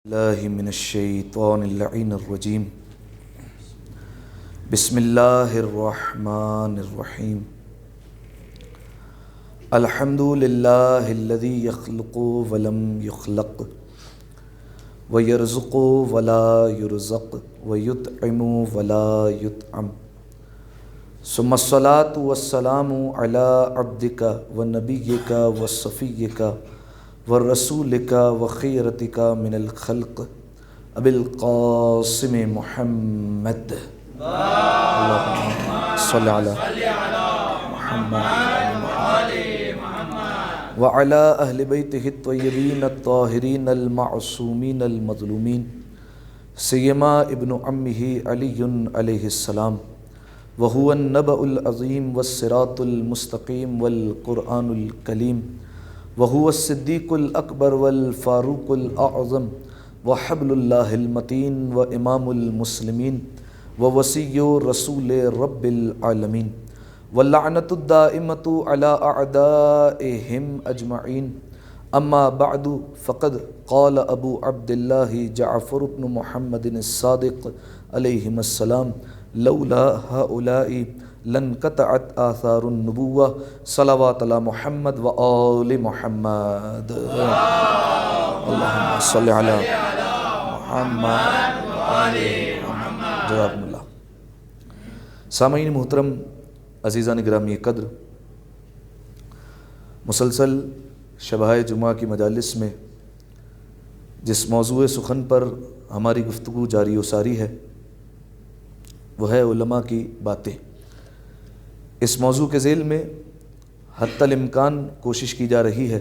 اللہ من الشیطان اللعین الرجیم بسم اللہ الرحمن الرحیم الحمد للہ الذی یخلق ولم یخلق ویرزق ولا یرزق ویطعم ولا یطعم ثم الصلاة والسلام علی عبدک ونبیک وصفیک ورسولک وخیرتک من الخلق ابی القاسم محمد اللہم صلی علی محمد وعلی اہل بیتہ الطیبین الطاہرین المعصومین المظلومین سیما ابن عمہ علی علیہ السلام وهو النبأ العظیم والصراط المستقیم والقرآن الکلیم وهو الصدیق الاکبر والفاروق الاعظم وحبل اللہ المتین وامام المسلمین ووصی رسول رب العالمین واللعنۃ الدائمۃ علی اعدائہم اجمعین اما بعد فقد قال ابو عبد اللہ جعفر بن محمد الصادق علیہ السلام لولا هؤلاء لانقطعت آثار النبوہ صلوات علی محمد و آل محمد اللہم صلی علی محمد و آل محمد جزاکم اللہ۔ سامعین محترم، عزیزان گرامی قدر، مسلسل شبہ جمعہ کی مجالس میں جس موضوع سخن پر ہماری گفتگو جاری و ساری ہے وہ ہے علماء کی باتیں۔ اس موضوع کے ذیل میں حتی الامکان کوشش کی جا رہی ہے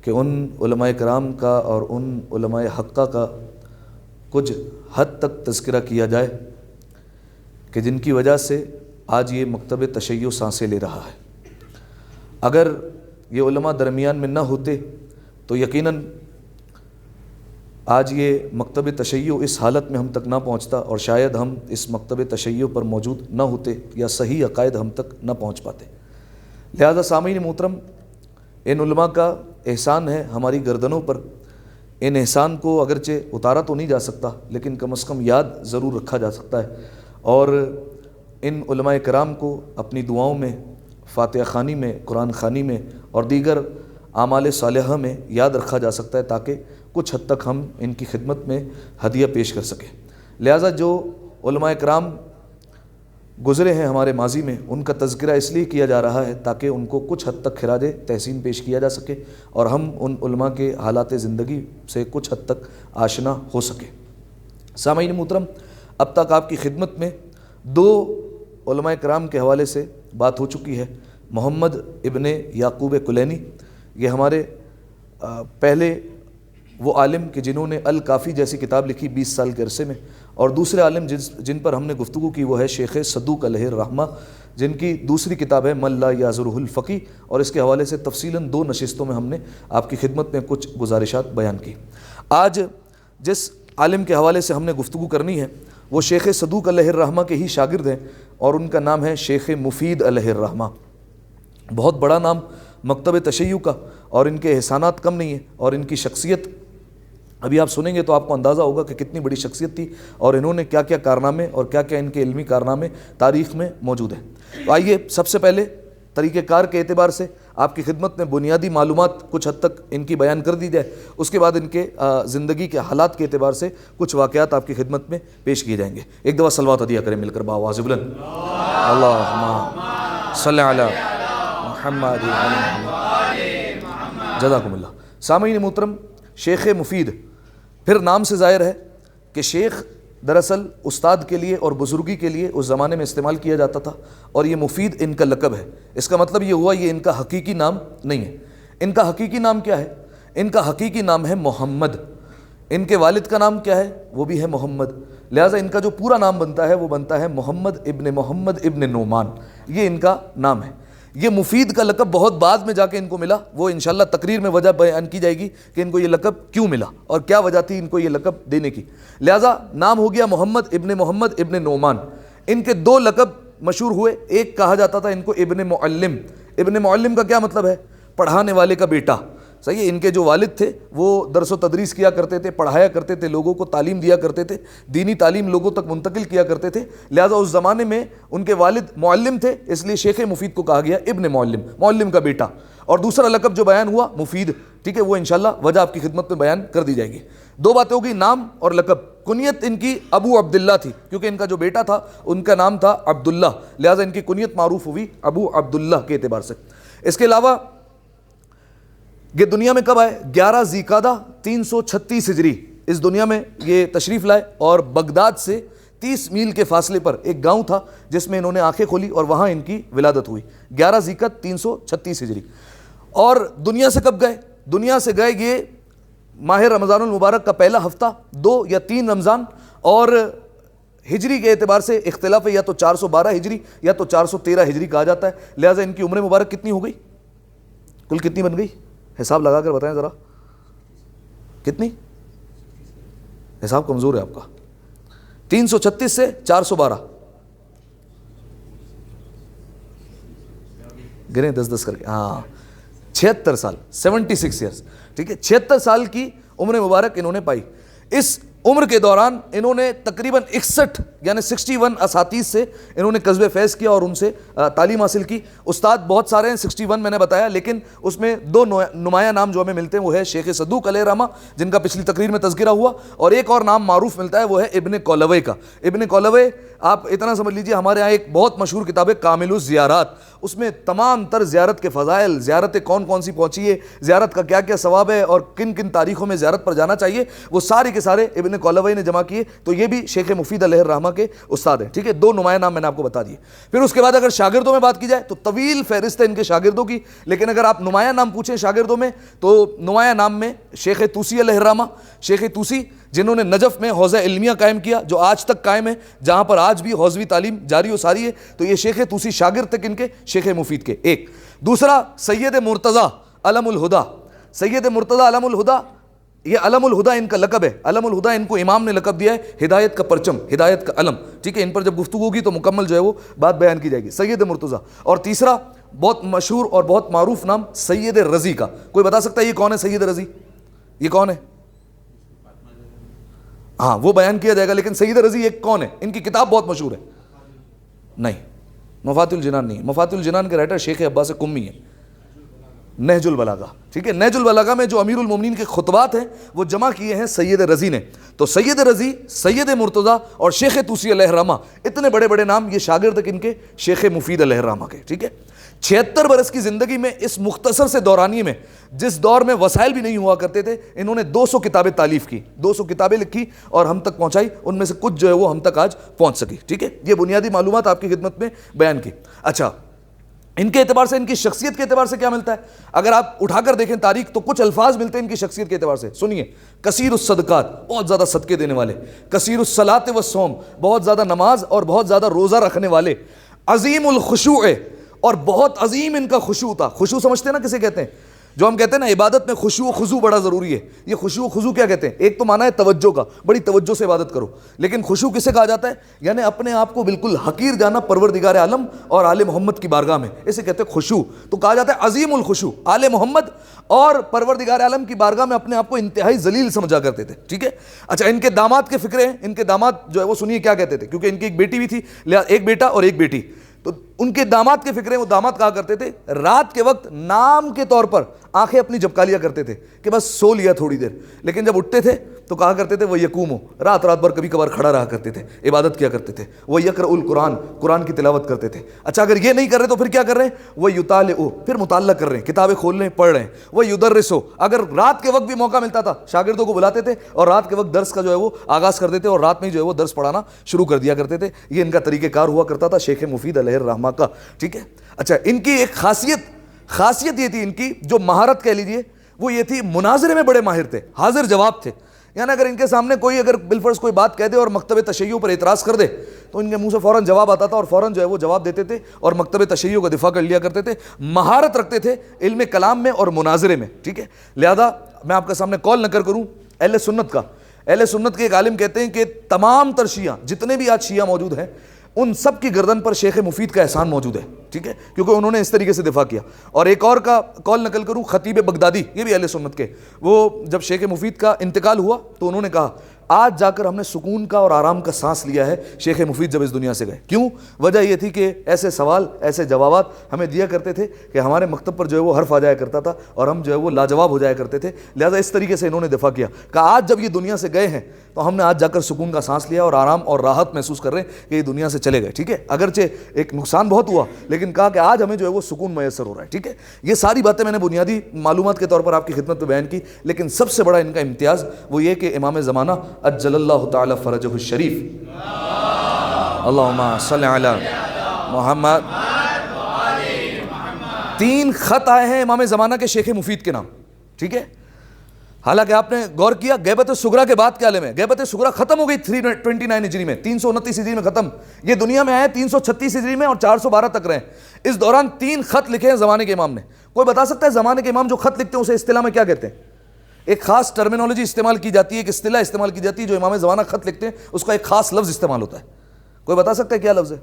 کہ ان علماء کرام کا اور ان علماء حقہ کا کچھ حد تک تذکرہ کیا جائے کہ جن کی وجہ سے آج یہ مکتب تشیع سانسیں لے رہا ہے۔ اگر یہ علماء درمیان میں نہ ہوتے تو یقیناً آج یہ مکتب تشیع اس حالت میں ہم تک نہ پہنچتا، اور شاید ہم اس مکتب تشیع پر موجود نہ ہوتے یا صحیح عقائد ہم تک نہ پہنچ پاتے۔ لہذا سامعین محترم، ان علماء کا احسان ہے ہماری گردنوں پر۔ ان احسان کو اگرچہ اتارا تو نہیں جا سکتا، لیکن کم از کم یاد ضرور رکھا جا سکتا ہے، اور ان علماء کرام کو اپنی دعاؤں میں، فاتحہ خوانی میں، قرآن خوانی میں اور دیگر اعمال صالحہ میں یاد رکھا جا سکتا ہے، تاکہ کچھ حد تک ہم ان کی خدمت میں ہدیہ پیش کر سکیں۔ لہٰذا جو علماء کرام گزرے ہیں ہمارے ماضی میں، ان کا تذکرہ اس لیے کیا جا رہا ہے تاکہ ان کو کچھ حد تک خراج تحسین پیش کیا جا سکے اور ہم ان علماء کے حالات زندگی سے کچھ حد تک آشنا ہو سکے۔ سامعین محترم، اب تک آپ کی خدمت میں دو علماء کرام کے حوالے سے بات ہو چکی ہے۔ محمد ابن یعقوب کلینی، یہ ہمارے پہلے وہ عالم کہ جنہوں نے الکافی جیسی کتاب لکھی 20 سال کے عرصے میں، اور دوسرے عالم جن پر ہم نے گفتگو کی وہ ہے شیخ صدوق علیہ الرحمہ، جن کی دوسری کتاب ہے من لا یعذرہ الفقی، اور اس کے حوالے سے تفصیلاً 2 نشستوں میں ہم نے آپ کی خدمت میں کچھ گزارشات بیان کی۔ آج جس عالم کے حوالے سے ہم نے گفتگو کرنی ہے وہ شیخ صدوق علیہ الرحمہ کے ہی شاگرد ہیں، اور ان کا نام ہے شیخ مفید علیہ الرحمہ۔ بہت بڑا نام مکتب تشیع کا، اور ان کے احسانات کم نہیں ہیں، اور ان کی شخصیت ابھی آپ سنیں گے تو آپ کو اندازہ ہوگا کہ کتنی بڑی شخصیت تھی، اور انہوں نے کیا کیا کارنامے اور کیا کیا ان کے علمی کارنامے تاریخ میں موجود ہیں۔ تو آئیے سب سے پہلے طریقہ کار کے اعتبار سے آپ کی خدمت میں بنیادی معلومات کچھ حد تک ان کی بیان کر دی جائے، اس کے بعد ان کے زندگی کے حالات کے اعتبار سے کچھ واقعات آپ کی خدمت میں پیش کیے جائیں گے۔ ایک دفعہ صلوات عطیہ کریں مل کر بآواز بلند، اللہم صلی علی محمد جزاکم اللہ۔ سامعین محترم، شیخ مفید، پھر نام سے ظاہر ہے کہ شیخ دراصل استاد کے لیے اور بزرگی کے لیے اس زمانے میں استعمال کیا جاتا تھا، اور یہ مفید ان کا لقب ہے۔ اس کا مطلب یہ ہوا یہ ان کا حقیقی نام نہیں ہے۔ ان کا حقیقی نام کیا ہے؟ ان کا حقیقی نام ہے محمد۔ ان کے والد کا نام کیا ہے؟ وہ بھی ہے محمد۔ لہٰذا ان کا جو پورا نام بنتا ہے وہ بنتا ہے محمد ابن نعمان، یہ ان کا نام ہے۔ یہ مفید کا لقب بہت بعد میں جا کے ان کو ملا، وہ انشاءاللہ تقریر میں وجہ بیان کی جائے گی کہ ان کو یہ لقب کیوں ملا اور کیا وجہ تھی ان کو یہ لقب دینے کی۔ لہٰذا نام ہو گیا محمد ابن نعمان۔ ان کے 2 لقب مشہور ہوئے، ایک کہا جاتا تھا ان کو ابن معلم۔ ابن معلم کا کیا مطلب ہے؟ پڑھانے والے کا بیٹا، صحیح ہے. ان کے جو والد تھے وہ درس و تدریس کیا کرتے تھے, پڑھایا کرتے تھے, لوگوں کو تعلیم دیا کرتے تھے, دینی تعلیم لوگوں تک منتقل کیا کرتے تھے. لہٰذا اس زمانے میں ان کے والد معلم تھے, اس لیے شیخ مفید کو کہا گیا ابن معلم, معلم کا بیٹا. اور دوسرا لقب جو بیان ہوا مفید, ٹھیک ہے, وہ انشاءاللہ وجہ آپ کی خدمت میں بیان کر دی جائے گی. دو باتیں ہوگی, نام اور لقب. کنیت ان کی ابو عبداللہ تھی, کیونکہ ان کا جو بیٹا تھا ان کا نام تھا عبداللہ, لہٰذا ان کی کنیت معروف ہوئی ابو عبداللہ کے اعتبار سے. اس کے علاوہ یہ دنیا میں کب آئے؟ 11 ذی القعدہ 336 ہجری اس دنیا میں یہ تشریف لائے, اور بغداد سے 30 میل کے فاصلے پر ایک گاؤں تھا جس میں انہوں نے آنکھیں کھولی اور وہاں ان کی ولادت ہوئی. 11 ذی القعدہ 336 ہجری. اور دنیا سے کب گئے؟ دنیا سے گئے یہ ماہ رمضان المبارک کا پہلا ہفتہ, 2 یا 3 رمضان, اور ہجری کے اعتبار سے اختلاف ہے, یا تو 412 ہجری یا تو 413 ہجری کہا جاتا ہے. لہٰذا ان کی عمر مبارک کتنی ہو گئی؟ کل کتنی بن گئی؟ حساب لگا کر بتائیں ذرا, کتنی؟ حساب کمزور ہے آپ کا. 336 سے 412 گریں 10 کر کے, ہاں 76 سال, 76 ایئرس, ٹھیک ہے, 76 سال کی عمر مبارک انہوں نے پائی. اس عمر کے دوران انہوں نے تقریباً 61 یعنی 61 اساتذ سے انہوں نے قصب فیض کیا اور ان سے تعلیم حاصل کی. استاد بہت سارے ہیں, 61 میں نے بتایا, لیکن اس میں 2 نمایاں نام جو ہمیں ملتے ہیں وہ ہے شیخ صدوق علیہ رحمہ, جن کا پچھلی تقریر میں تذکرہ ہوا, اور ایک اور نام معروف ملتا ہے وہ ہے ابن کولوے کا. ابن کولوے آپ اتنا سمجھ لیجئے, ہمارے ہاں ایک بہت مشہور کتاب ہے کامل الزیارات, اس میں تمام تر زیارت کے فضائل, زیارتیں کون کون سی پہنچی ہے, زیارت کا کیا کیا ثواب ہے, اور کن کن تاریخوں میں زیارت پر جانا چاہیے, وہ سارے کے سارے ابن کولوے نے جمع کیے. تو یہ بھی شیخ مفید علیہ الرحمہ کے استاد ہیں, ٹھیک ہے. 2 نمایاں نام میں نے آپ کو بتا دیے. پھر اس کے بعد اگر شاگردوں میں بات کی جائے تو طویل فہرست ہے ان کے شاگردوں کی, لیکن اگر آپ نمایاں نام پوچھیں شاگردوں میں تو نمایاں نام میں شیخ طوسی علیہ الرحمہ, شیخ طوسی جنہوں نے نجف میں حوزہ علمیہ قائم کیا جو آج تک قائم ہے, جہاں پر آج بھی حوزوی تعلیم جاری و ساری ہے. تو یہ شیخ طوسی شاگرد تک ان کے شیخ مفید کے. ایک دوسرا سید مرتضیٰ علم الہدا, سید مرتضیٰ علم الہدا, یہ علم الہدا ان کا لقب ہے. علم الہدا ان کو امام نے لقب دیا ہے ہدایت کا پرچم, ہدایت کا علم, ٹھیک ہے. ان پر جب گفتگو ہوگی تو مکمل جو ہے وہ بات بیان کی جائے گی. سید مرتضیٰ. اور تیسرا بہت مشہور اور بہت معروف نام سید رضی کا. کوئی بتا سکتا ہے یہ کون ہے سید رضی؟ یہ کون ہے؟ ہاں وہ بیان کیا جائے گا, لیکن سید رضی ایک کون ہے؟ ان کی کتاب بہت مشہور ہے. نہیں, مفاتیح الجنان نہیں, مفاتیح الجنان کے رائٹر شیخ عباس قمی ہے. نہج البلاغہ, ٹھیک ہے. نہج البلاغہ میں جو امیر المومنین کے خطبات ہیں وہ جمع کیے ہیں سید رضی نے. تو سید رضی, سید مرتضیٰ اور شیخ طوسی علیہ الرحمہ, اتنے بڑے بڑے نام یہ شاگرد ان کے شیخ مفید علیہ الرحمہ کے, ٹھیک ہے. 76 برس کی زندگی میں اس مختصر سے دورانی میں, جس دور میں وسائل بھی نہیں ہوا کرتے تھے, انہوں نے 200 کتابیں تالیف کی, 200 کتابیں لکھی اور ہم تک پہنچائی. ان میں سے کچھ جو ہے وہ ہم تک آج پہنچ سکی, ٹھیک ہے. یہ بنیادی معلومات آپ کی خدمت میں بیان کی. اچھا, ان کے اعتبار سے, ان کی شخصیت کے اعتبار سے کیا ملتا ہے؟ اگر آپ اٹھا کر دیکھیں تاریخ تو کچھ الفاظ ملتے ہیں ان کی شخصیت کے اعتبار سے. سنیے, کثیر الصدقات, بہت زیادہ صدقے دینے والے. کثیر الصلاۃ والصوم, بہت زیادہ نماز اور بہت زیادہ روزہ رکھنے والے. عظیم الخشوع, اور بہت عظیم ان کا خشوع تھا. خشوع سمجھتے ہیں نا کسے کہتے ہیں؟ جو ہم کہتے ہیں نا عبادت میں خشوع و خضوع بڑا ضروری ہے. یہ خشوع و خضوع کیا کہتے ہیں؟ ایک تو معنی ہے توجہ کا, بڑی توجہ سے عبادت کرو, لیکن خشوع کسے کہا جاتا ہے؟ یعنی اپنے آپ کو بالکل حقیر جانا پروردگار عالم اور آل محمد کی بارگاہ میں, اسے کہتے ہیں خشوع. تو کہا جاتا ہے عظیم الخشوع, آل محمد اور پروردگار عالم کی بارگاہ میں اپنے آپ کو انتہائی ذلیل سمجھا کرتے تھے, ٹھیک ہے. اچھا, ان کے داماد کے فکرے ہیں. ان کے داماد جو ہے وہ سنیے کیا کہتے تھے, کیونکہ ان کی ایک بیٹی بھی تھی, ایک بیٹا اور ایک بیٹی. تو ان کے داماد کے فکرے, وہ داماد کہا کرتے تھے رات کے وقت نام کے طور پر آنکھیں اپنی جھپکا لیا کرتے تھے کہ بس سو لیا تھوڑی دیر, لیکن جب اٹھتے تھے تو کہا کرتے تھے وہ یقوم ہو, رات بھر کبھی کبھار کھڑا رہا کرتے تھے, عبادت کیا کرتے تھے. وہ یقرأ القرآن, قرآن کی تلاوت کرتے تھے. اچھا, اگر یہ نہیں کر رہے تو پھر کیا کر رہے ہیں؟ وہ یطالعو, پھر مطالعہ کر رہے ہیں, کتابیں کھول رہے ہیں, پڑھ رہے ہیں. وہ یدرسو, اگر رات کے وقت بھی موقع ملتا تھا شاگردوں کو بلاتے تھے اور رات کے وقت درس کا جو ہے وہ آغاز کر دیتے اور رات میں جو ہے وہ درس پڑھانا شروع کر دیا کرتے تھے. یہ ان کا طریقہ کار ہوا کرتا تھا شیخ مفید علیہ الرحمہ کا, ٹھیک ہے. اچھا, ان کی ایک خاصیت یہ تھی, ان کی جو مہارت کہہ لیجیے وہ یہ تھی, مناظرے میں بڑے ماہر تھے, حاضر جواب تھے. یعنی اگر ان کے سامنے کوئی اگر بالفرض کوئی بات کہہ دے اور مکتب تشیع پر اعتراض کر دے تو ان کے منہ سے فوراً جواب آتا تھا اور فوراً جو ہے وہ جواب دیتے تھے اور مکتب تشیع کا دفاع کر لیا کرتے تھے. مہارت رکھتے تھے علم کلام میں اور مناظرے میں, ٹھیک ہے. لہذا میں آپ کے سامنے کال نہ کروں اہل سنت کا. اہل سنت کے ایک عالم کہتے ہیں کہ تمام تر شیعہ, جتنے بھی آج شیعہ موجود ہیں, ان سب کی گردن پر شیخ مفید کا احسان موجود ہے، ٹھیک ہے، کیونکہ انہوں نے اس طریقے سے دفاع کیا۔ اور ایک اور کا قول نقل کروں، خطیب بغدادی، یہ بھی اہل سنت کے، وہ جب شیخ مفید کا انتقال ہوا تو انہوں نے کہا آج جا کر ہم نے سکون کا اور آرام کا سانس لیا ہے شیخ مفید جب اس دنیا سے گئے۔ کیوں؟ وجہ یہ تھی کہ ایسے سوال، ایسے جوابات ہمیں دیا کرتے تھے کہ ہمارے مکتب پر جو ہے وہ حرف آ جایا کرتا تھا اور ہم جو ہے وہ لاجواب ہو جایا کرتے تھے، لہذا اس طریقے سے انہوں نے دفاع کیا، کہا آج جب یہ دنیا سے گئے ہیں تو ہم نے آج جا کر سکون کا سانس لیا اور آرام اور راحت محسوس کر رہے ہیں کہ یہ دنیا سے چلے گئے، ٹھیک ہے، اگرچہ ایک نقصان بہت ہوا لیکن کہا کہ آج ہمیں جو ہے وہ سکون میسر ہو رہا ہے، ٹھیک ہے۔ یہ ساری باتیں میں نے بنیادی معلومات کے طور پر آپ کی خدمت میں بیان کی، لیکن سب سے بڑا ان کا امتیاز وہ یہ کہ امام زمانہ عجل اللہ تعالی فرجہ الشریف، اللہم صلی علی محمد، 3 خط آئے ہیں امام زمانہ کے شیخ مفید کے نام، ٹھیک ہے۔ حالانکہ آپ نے غور کیا غیبت صغریٰ کے بعد کیا عالم ہے، غیبت صغریٰ ختم ہو گئی 329 ہجری میں، 329 ہجری میں ختم، یہ دنیا میں آئے 336 ہجری میں اور 412 تک رہے۔ اس دوران 3 خط لکھے ہیں زمانے کے امام نے۔ کوئی بتا سکتا ہے زمانے کے امام جو خط لکھتے ہیں اسے اصطلاح میں کیا کہتے ہیں؟ ایک خاص ٹرمینالوجی استعمال کی جاتی ہے، ایک اصطلاح استعمال کی جاتی ہے، جو امام زمانہ خط لکھتے ہیں اس کا ایک خاص لفظ استعمال ہوتا ہے۔ کوئی بتا سکتا ہے کیا لفظ ہے؟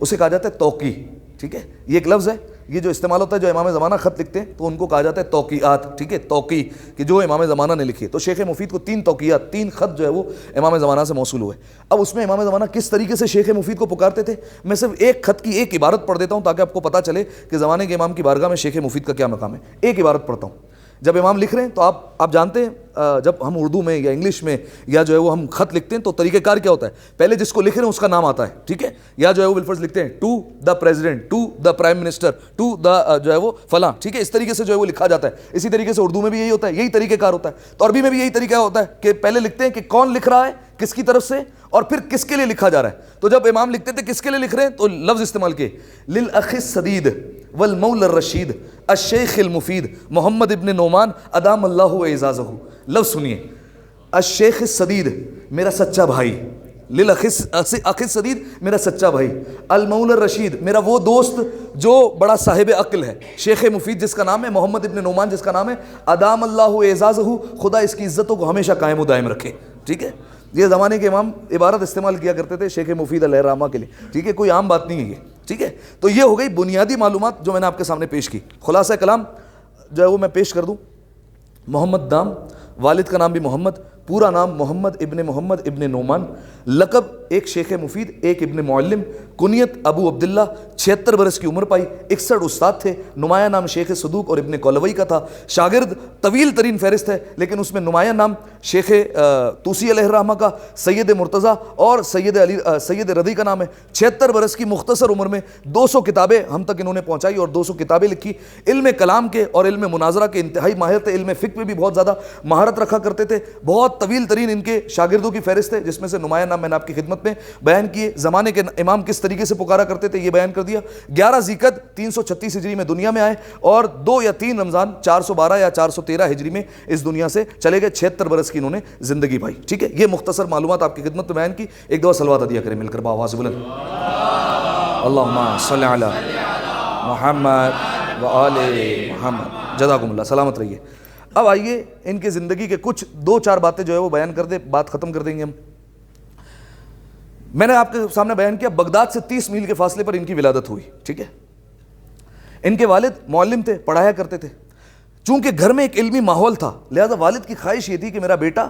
اسے کہا جاتا ہے توقیع، ٹھیک ہے، یہ ایک لفظ ہے، یہ جو استعمال ہوتا ہے جو امام زمانہ خط لکھتے ہیں تو ان کو کہا جاتا ہے توقیعات، ٹھیک ہے، توقیع کہ جو امام زمانہ نے لکھی ہے۔ تو شیخ مفید کو 3 توقیعات، 3 خط جو ہے وہ امام زمانہ سے موصول ہوئے۔ اب اس میں امام زمانہ کس طریقے سے شیخ مفید کو پکارتے تھے، میں صرف ایک خط کی ایک عبارت پڑھ دیتا ہوں تاکہ آپ کو پتہ چلے کہ زمانے کے امام کی بارگاہ میں شیخ مفید کا کیا مقام ہے۔ ایک عبارت پڑھتا ہوں۔ جب امام لکھ رہے ہیں تو آپ جانتے ہیں جب ہم اردو میں یا انگلش میں یا جو ہے وہ ہم خط لکھتے ہیں تو طریقہ کار کیا ہوتا ہے، پہلے جس کو لکھ رہے ہیں اس کا نام آتا ہے، ٹھیک ہے، یا جو ہے وہ بالفرض لکھتے ہیں to the president, to the prime minister, to the جو ہے وہ فلاں، ٹھیک ہے، اس طریقے سے جو ہے وہ لکھا جاتا ہے۔ اسی طریقے سے اردو میں بھی یہی ہوتا ہے، یہی طریقہ کار ہوتا ہے۔ تو عربی میں بھی یہی طریقہ ہوتا ہے کہ پہلے لکھتے ہیں کہ کون لکھ رہا ہے، کس کی طرف سے، اور پھر کس کے لیے لکھا جا رہا ہے۔ تو جب امام لکھتے تھے کس کے لیے لکھ رہے ہیں تو لفظ استعمال کیے للأخ السدید والمولا الرشید الشیخ المفید محمد ابن نعمان ادام اللہ اعزازہ۔ لفظ سنیے، الشیخ السدید میرا سچا بھائی، للأخ السدید میرا سچا بھائی، المولا الرشید میرا وہ دوست جو بڑا صاحب عقل ہے، شیخ مفید جس کا نام ہے، محمد ابن نعمان جس کا نام ہے، ادام اللہ اعزازہ، خدا اس کی عزتوں کو ہمیشہ قائم و دائم رکھے، ٹھیک ہے۔ یہ زمانے کے امام عبارت استعمال کیا کرتے تھے شیخ مفید علیہ الرحمہ کے لیے، ٹھیک ہے، کوئی عام بات نہیں ہے یہ، ٹھیک ہے۔ تو یہ ہو گئی بنیادی معلومات جو میں نے آپ کے سامنے پیش کی۔ خلاصہ کلام جو ہے وہ میں پیش کر دوں۔ محمد دام، والد کا نام بھی محمد، پورا نام محمد ابن نعمان، لقب ایک شیخ مفید، ایک ابن معلم، کنیت ابو عبداللہ، 76 برس کی عمر پائی، 61 استاد تھے، نمایاں نام شیخ صدوق اور ابن کولوی کا تھا، شاگرد طویل ترین فہرست ہے لیکن اس میں نمایاں نام شیخ طوسی علیہ الرحمہ کا، سید مرتضیٰ اور سید رضی کا نام ہے۔ 76 برس کی مختصر عمر میں 200 کتابیں ہم تک انہوں نے پہنچائی اور 200 کتابیں لکھی۔ علم کلام کے اور علم مناظرہ کے انتہائی ماہر تھے، علم فقہ میں بھی بہت زیادہ مہارت رکھا کرتے تھے۔ بہت طویل ترین ان کے شاگردوں کی فہرست ہے جس میں سے نمایاں نام میں نے آپ کی خدمت میں بیان کیے۔ زمانے کے امام کس طریقے سے پکارا کرتے تھے یہ بیان کر دیا۔ 11 ذیقعد 336 ہجری میں دنیا میں آئے اور 2 یا 3 رمضان 412 یا 413 ہجری میں اس دنیا سے چلے گئے۔ 76 برس کی انہوں نے زندگی پائی، ٹھیک ہے۔ یہ مختصر معلومات آپ کی خدمت میں بیان کی۔ ایک دفعہ صلوات عطیہ کریں مل کر بآواز بلند، اللہم صلی علی محمد وآل محمد۔ جزاکم اللہ، سلامت رہیے۔ اب آئیے ان کی زندگی کے کچھ 2-4 باتیں جو ہے وہ بیان کر دے، بات ختم کر دیں گے ہم۔ میں نے آپ کے سامنے بیان کیا بغداد سے 30 میل کے فاصلے پر ان کی ولادت ہوئی، ٹھیک ہے۔ ان کے والد معلم تھے، پڑھایا کرتے تھے۔ چونکہ گھر میں ایک علمی ماحول تھا لہذا والد کی خواہش یہ تھی کہ میرا بیٹا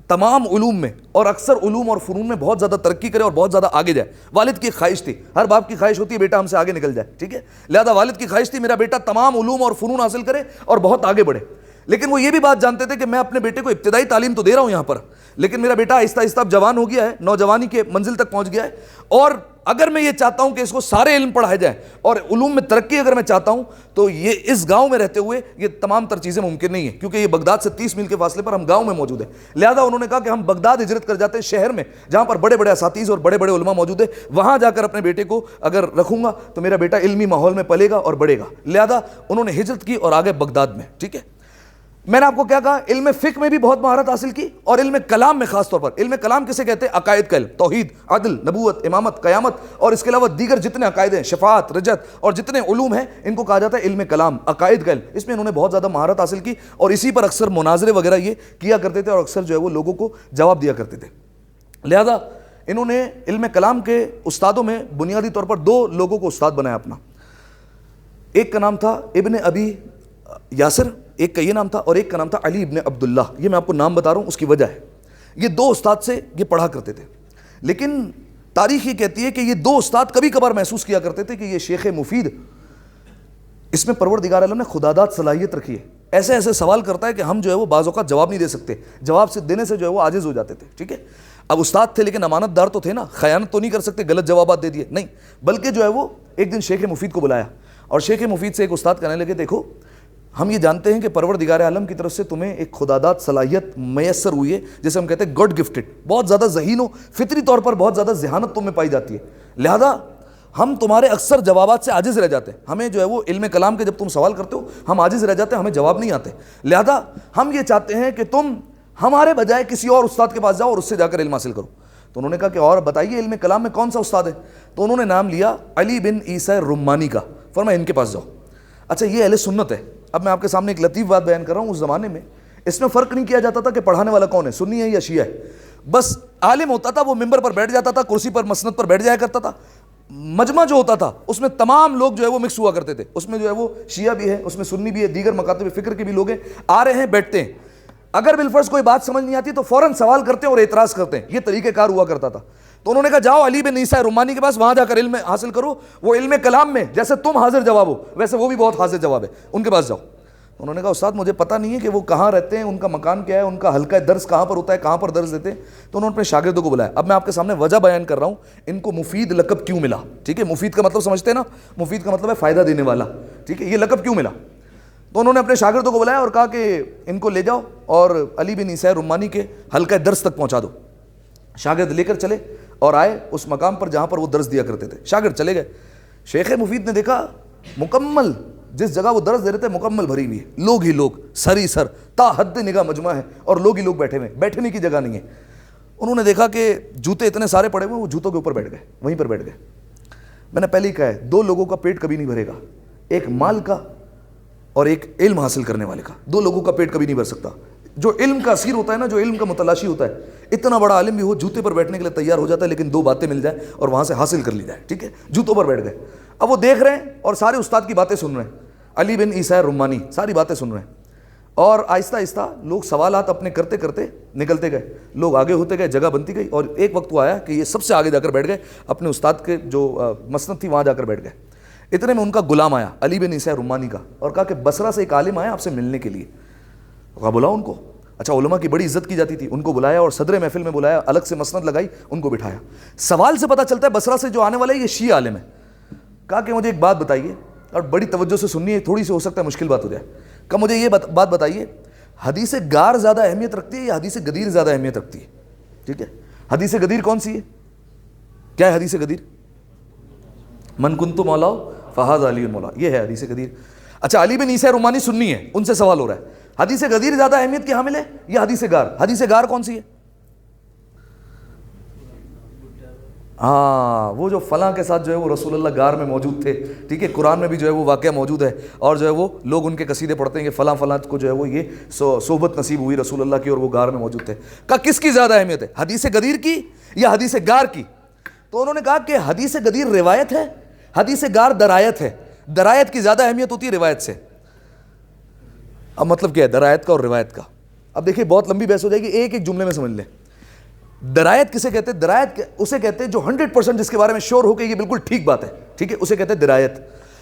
تمام علوم میں اور اکثر علوم اور فنون میں بہت زیادہ ترقی کرے اور بہت زیادہ آگے جائے۔ والد کی خواہش تھی، ہر باپ کی خواہش ہوتی ہے بیٹا ہم سے آگے نکل جائے، ٹھیک ہے۔ لہذا والد کی خواہش تھی میرا بیٹا تمام علوم اور فنون حاصل کرے اور بہت آگے بڑھے۔ لیکن وہ یہ بھی بات جانتے تھے کہ میں اپنے بیٹے کو ابتدائی تعلیم تو دے رہا ہوں یہاں پر، لیکن میرا بیٹا آہستہ آہستہ اب جوان ہو گیا ہے، نوجوانی کے منزل تک پہنچ گیا ہے، اور اگر میں یہ چاہتا ہوں کہ اس کو سارے علم پڑھائے جائیں اور علوم میں ترقی اگر میں چاہتا ہوں تو یہ اس گاؤں میں رہتے ہوئے یہ تمام تر چیزیں ممکن نہیں ہیں، کیونکہ یہ بغداد سے 30 میل کے فاصلے پر ہم گاؤں میں موجود ہیں۔ لہذا انہوں نے کہا کہ ہم بغداد ہجرت کر جاتے ہیں، شہر میں جہاں پر بڑے بڑے اساتذہ اور بڑے بڑے علماء موجود ہیں، وہاں جا کر اپنے بیٹے کو اگر رکھوں گا تو میرا بیٹا علمی ماحول میں پلے گا اور بڑھے گا۔ لہذا انہوں نے ہجرت کی اور آگے بغداد میں، ٹھیک ہے۔ میں نے آپ کو کیا کہا، علم فقہ میں بھی بہت مہارت حاصل کی اور علم کلام میں خاص طور پر۔ علم کلام کسے کہتے ہیں؟ عقائد کا علم، توحید، عدل، نبوت، امامت، قیامت اور اس کے علاوہ دیگر جتنے عقائد ہیں، شفاعت، رجعت اور جتنے علوم ہیں ان کو کہا جاتا ہے علم کلام، عقائد کا علم۔ اس میں انہوں نے بہت زیادہ مہارت حاصل کی اور اسی پر اکثر مناظرے وغیرہ یہ کیا کرتے تھے اور اکثر جو ہے وہ لوگوں کو جواب دیا کرتے تھے۔ لہذا انہوں نے علم کلام کے استادوں میں بنیادی طور پر دو لوگوں کو استاد بنایا اپنا. ایک کا نام تھا ابن ابی یاسر، ایک کا یہ نام تھا، اور ایک کا نام تھا علی ابن عبداللہ. یہ میں آپ کو نام بتا رہا ہوں، اس کی وجہ ہے یہ دو استاد سے یہ پڑھا کرتے تھے. لیکن تاریخ یہ کہتی ہے کہ یہ دو استاد کبھی کبھار محسوس کیا کرتے تھے کہ یہ شیخ مفید، اس میں پروردگار عالم نے خداداد صلاحیت رکھی ہے، ایسے ایسے سوال کرتا ہے کہ ہم جو ہے وہ بعض اوقات جواب نہیں دے سکتے، جواب سے دینے سے جو ہے وہ عاجز ہو جاتے تھے. ٹھیک ہے، اب استاد تھے لیکن امانت دار تو تھے نا، خیانت تو نہیں کر سکتے، غلط جوابات دے دیے نہیں، بلکہ جو ہے وہ ایک دن شیخ مفید کو بلایا اور شیخ مفید سے ایک استاد کہنے لگے دیکھو ہم یہ جانتے ہیں کہ پروردگار عالم کی طرف سے تمہیں ایک خداداد صلاحیت میسر ہوئی ہے، جیسے ہم کہتے ہیں گاڈ گفٹڈ، بہت زیادہ ذہین ہو، فطری طور پر بہت زیادہ ذہانت تم میں پائی جاتی ہے، لہذا ہم تمہارے اکثر جوابات سے عاجز رہ جاتے ہیں. ہمیں جو ہے وہ علم کلام کے جب تم سوال کرتے ہو ہم عاجز رہ جاتے ہیں، ہمیں جواب نہیں آتے، لہذا ہم یہ چاہتے ہیں کہ تم ہمارے بجائے کسی اور استاد کے پاس جاؤ اور اس سے جا کر علم حاصل کرو. تو انہوں نے کہا کہ اور بتائیے علم کلام میں کون سا استاد ہے؟ تو انہوں نے نام لیا علی بن عیسیٰ رمانی کا. فرمایا ان کے پاس جاؤ. اچھا یہ اہل سنت ہے. اب میں آپ کے سامنے ایک لطیف بات بیان کر رہا ہوں، اس زمانے میں اس میں فرق نہیں کیا جاتا تھا کہ پڑھانے والا کون ہے، سنی ہے یا شیعہ ہے. بس عالم ہوتا تھا، وہ ممبر پر بیٹھ جاتا تھا، کرسی پر مسند پر بیٹھ جایا کرتا تھا. مجمع جو ہوتا تھا اس میں تمام لوگ جو ہے وہ مکس ہوا کرتے تھے، اس میں جو ہے وہ شیعہ بھی ہے، اس میں سنی بھی ہے، دیگر مکاتب فکر کے بھی لوگ ہیں، آ رہے ہیں بیٹھتے ہیں، اگر بالفرض کوئی بات سمجھ نہیں آتی تو فوراً سوال کرتے ہیں اور اعتراض کرتے ہیں. یہ طریقہ کار ہوا کرتا تھا. تو انہوں نے کہا جاؤ علی بن عیسیٰ رمانی کے پاس، وہاں جا کر علم حاصل کرو. وہ علم کلام میں جیسے تم حاضر جواب ہو ویسے وہ بھی بہت حاضر جواب ہے، ان کے پاس جاؤ. انہوں نے کہا استاد مجھے پتہ نہیں ہے کہ وہ کہاں رہتے ہیں، ان کا مکان کیا ہے، ان کا حلقہ درس کہاں پر ہوتا ہے، کہاں پر درس دیتے ہیں. تو انہوں نے اپنے شاگردوں کو بلایا. اب میں آپ کے سامنے وجہ بیان کر رہا ہوں ان کو مفید لقب کیوں ملا. ٹھیک ہے، مفید کا مطلب سمجھتے ہیں نا، مفید کا مطلب ہے فائدہ دینے والا. ٹھیک ہے، یہ لقب کیوں ملا؟ تو انہوں نے اپنے شاگردوں کو بلایا اور کہا کہ ان کو لے جاؤ اور علی بن عیسیٰ رمانی کے حلقہ درس تک پہنچا دو. شاگرد لے کر چلے اور آئے اس مقام پر جہاں پر وہ درس دیا کرتے تھے. شاگرد چلے گئے. شیخ مفید نے دیکھا مکمل جس جگہ وہ درس دے رہے تھے مکمل بھری ہوئی ہے، لوگ ہی لوگ، سری سر تا حد نگاہ مجمع ہے اور لوگ ہی لوگ بیٹھے ہوئے، بیٹھنے کی جگہ نہیں ہے. انہوں نے دیکھا کہ جوتے اتنے سارے پڑے ہوئے، وہ جوتوں کے اوپر بیٹھ گئے، وہیں پر بیٹھ گئے. میں نے پہلے ہی کہا ہے دو لوگوں کا پیٹ کبھی نہیں بھرے گا، ایک مال کا اور ایک علم حاصل کرنے والے کا. دو لوگوں کا پیٹ کبھی نہیں بھر سکتا. جو علم کا اسیر ہوتا ہے نا، جو علم کا متلاشی ہوتا ہے، اتنا بڑا عالم بھی ہو جوتے پر بیٹھنے کے لیے تیار ہو جاتا ہے، لیکن دو باتیں مل جائیں اور وہاں سے حاصل کر لی جائے. ٹھیک ہے، جوتوں پر بیٹھ گئے. اب وہ دیکھ رہے ہیں اور سارے استاد کی باتیں سن رہے ہیں، علی بن عیسیٰ رمانی ساری باتیں سن رہے ہیں. اور آہستہ آہستہ لوگ سوالات اپنے کرتے کرتے نکلتے گئے، لوگ آگے ہوتے گئے، جگہ بنتی گئی، اور ایک وقت وہ آیا کہ یہ سب سے آگے جا کر بیٹھ گئے، اپنے استاد کے جو مسند تھی وہاں جا کر بیٹھ گئے. اتنے میں ان کا غلام آیا علی بن عیسیٰ رمانی کا، اور کہا کہ بصرہ سے ایک عالم آیا آپ سے ملنے کے لیے. کہا بلاؤ ان کو. اچھا علماء کی بڑی عزت کی جاتی تھی، ان کو بلایا اور صدر محفل میں بلایا، الگ سے مسند لگائی، ان کو بٹھایا. سوال سے پتہ چلتا ہے بصرہ سے جو آنے والا ہے یہ شیعہ عالم ہے. کہا کہ مجھے ایک بات بتائیے، اور بڑی توجہ سے سننی ہے، تھوڑی سی ہو سکتا ہے مشکل بات ہو جائے. کہ مجھے یہ بات بتائیے، حدیث گار زیادہ اہمیت رکھتی ہے یا حدیث گدیر زیادہ اہمیت رکھتی ہے؟ ٹھیک ہے، حدیث گدیر کون سی ہے؟ کیا ہے حدیث گدیر؟ من کنت مولا فہذا علی مولا، یہ ہے حدیث گدیر. اچھا علی بن عیسیٰ رمانی سنی ہے، ان سے سوال ہو رہا ہے، حدیث گدیر زیادہ اہمیت کی حامل ہے یا حدیث گار؟ حدیث گار کون سی ہے؟ ہاں، وہ جو فلاں کے ساتھ جو ہے وہ رسول اللہ غار میں موجود تھے. ٹھیک ہے، قرآن میں بھی جو ہے وہ واقعہ موجود ہے، اور جو ہے وہ لوگ ان کے قصیدے پڑھتے ہیں کہ فلاں فلاں کو جو ہے وہ یہ صحبت نصیب ہوئی رسول اللہ کی اور وہ غار میں موجود تھے. کہا کس کی زیادہ اہمیت ہے، حدیث گدیر کی یا حدیث گار کی؟ تو انہوں نے کہا کہ حدیث گدیر روایت ہے، حدیث گار درایت ہے. درایت کی زیادہ اہمیت ہوتی ہے روایت سے. اب مطلب کیا ہے درایت کا اور روایت کا؟ اب دیکھیے بہت لمبی بحث ہو جائے گی، ایک ایک جملے میں سمجھ لیں. درایت کسے کہتے ہیں؟ درایت اسے کہتے ہیں جو 100% جس کے بارے میں شور ہو کہ یہ بالکل ٹھیک بات ہے. ٹھیک ہے، اسے کہتے ہیں درایت.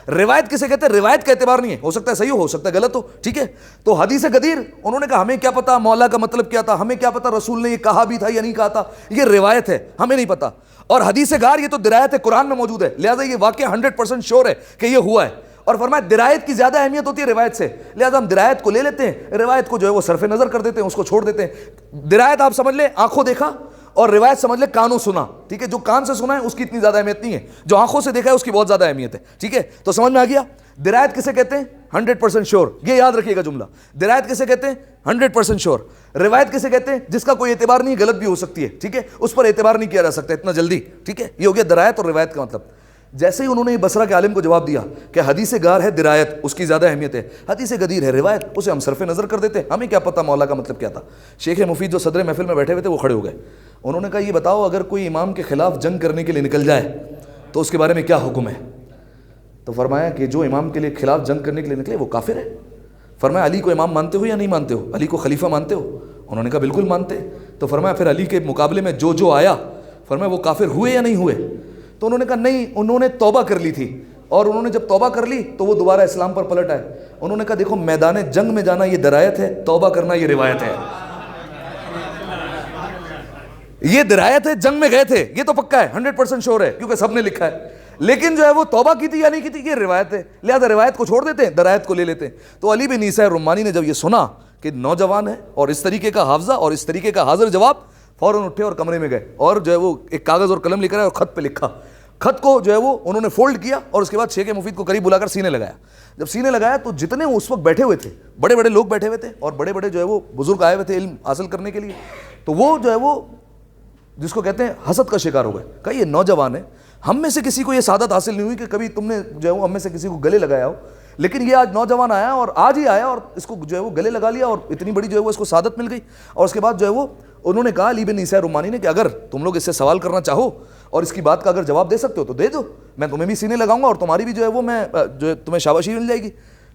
روایت کسے کہتے ہیں؟ روایت کا اعتبار نہیں ہے، ہو سکتا ہے صحیح ہو سکتا ہے غلط ہو. ٹھیک ہے، تو حدیث گدیر انہوں نے کہا ہمیں کیا پتا مولا کا مطلب کیا تھا، ہمیں کیا پتا رسول نے یہ کہا بھی تھا یا نہیں کہا تھا، یہ روایت ہے، ہمیں نہیں پتا. اور حدیث گار یہ تو درایت ہے، قرآن میں موجود ہے، لہٰذا یہ واقعہ 100% شور ہے کہ یہ ہوا ہے. اور فرمایا درایت کی زیادہ اہمیت ہوتی ہے روایت سے، لہٰذا ہم درایت کو لے لیتے ہیں، روایت کو جو ہے وہ صرف نظر کر دیتے ہیں، اس کو چھوڑ دیتے ہیں. درایت آپ سمجھ لیں آنکھوں دیکھا، اور روایت سمجھ لیں کانوں سنا. ٹھیک ہے، جو کان سے سنا ہے اس کی اتنی زیادہ اہمیت نہیں ہے، جو آنکھوں سے دیکھا ہے اس کی بہت زیادہ اہمیت ہے. ٹھیک ہے، تو سمجھ میں آ گیا درایت کسے کہتے ہیں؟ 100% شور. یہ یاد رکھیے گا جملہ، درایت کسے کہتے ہیں؟ 100% شور. روایت کسے کہتے ہیں؟ جس کا کوئی اعتبار نہیں، غلط بھی ہو سکتی ہے. ٹھیک ہے، اس پر اعتبار نہیں کیا جا سکتا اتنا جلدی. ٹھیک ہے، یہ ہو گیا درایت اور روایت کا مطلب. جیسے ہی انہوں نے بصرہ کے عالم کو جواب دیا کہ حدیث گار ہے درایت، اس کی زیادہ اہمیت ہے، حدیث گدیر ہے روایت، اسے ہم صرف نظر کر دیتے، ہمیں کیا پتہ مولا کا مطلب کیا تھا. شیخ مفید جو صدر محفل میں بیٹھے ہوئے تھے وہ کھڑے ہو گئے. انہوں نے کہا یہ بتاؤ اگر کوئی امام کے خلاف جنگ کرنے کے لیے نکل جائے تو اس کے بارے میں کیا حکم ہے؟ تو فرمایا کہ جو امام کے لیے خلاف جنگ کرنے کے لیے نکلے وہ کافر ہے۔ فرمایا علی کو امام مانتے ہو یا نہیں مانتے ہو؟ علی کو خلیفہ مانتے ہو؟ انہوں نے کہا بالکل مانتے۔ تو فرمایا پھر علی کے مقابلے میں جو آیا فرمایا وہ کافر ہوئے یا نہیں ہوئے؟ تو انہوں نے کہا نہیں، انہوں نے توبہ کر لی تھی، اور انہوں نے جب توبہ کر لی تو وہ دوبارہ اسلام پر پلٹ آئے۔ انہوں نے کہا دیکھو میدان جنگ میں جانا یہ درایت ہے، توبہ کرنا یہ روایت ہے۔ یہ درایت ہے، جنگ میں گئے تھے یہ تو پکا ہے، 100% شور ہے کیونکہ سب نے لکھا ہے، لیکن جو ہے وہ توبہ کی تھی یا نہیں کی تھی یہ روایت ہے، لہذا روایت کو چھوڑ دیتے ہیں، درایت کو لے لیتے ہیں۔ تو علی بن عیسیٰ الرمانی نے جب یہ سنا کہ نوجوان ہے اور اس طریقے کا حافظہ اور اس طریقے کا حاضر جواب، فوراً اٹھے اور کمرے میں گئے اور جو ہے وہ ایک کاغذ اور قلم لے کر آئے اور خط پہ لکھا۔ خط کو جو ہے وہ انہوں نے فولڈ کیا اور اس کے بعد شیخ مفید کو قریب بلا کر سینے لگایا۔ جب سینے لگایا تو جتنے اس وقت بیٹھے ہوئے تھے، بڑے بڑے لوگ بیٹھے ہوئے تھے اور بڑے بڑے جو ہے وہ بزرگ آئے ہوئے تھے علم حاصل کرنے کے لیے، تو وہ جو ہے وہ جس کو کہتے ہیں حسد کا شکار ہو گئے۔ کہا یہ نوجوان ہے، ہم میں سے کسی کو یہ سعادت حاصل نہیں ہوئی کہ کبھی تم نے جو ہے وہ ہم میں سے کسی کو گلے لگایا ہو، لیکن یہ آج نوجوان آیا اور آج ہی آیا اور اس کو جو ہے وہ گلے لگا لیا اور اتنی بڑی جو ہے وہ اس کو سعادت مل گئی۔ اور اس کے بعد جو ہے وہ انہوں نے کہا علی بن عیسیٰ الرمانی نے کہ اگر تم لوگ اس سے سوال کرنا چاہو اور اس کی بات کا اگر جواب دے سکتے ہو تو دے دو، میں تمہیں بھی سینے لگاؤں گا اور تمہاری بھی جو ہے وہ میں جو ہے تمہیں شاباشی مل جائے گی۔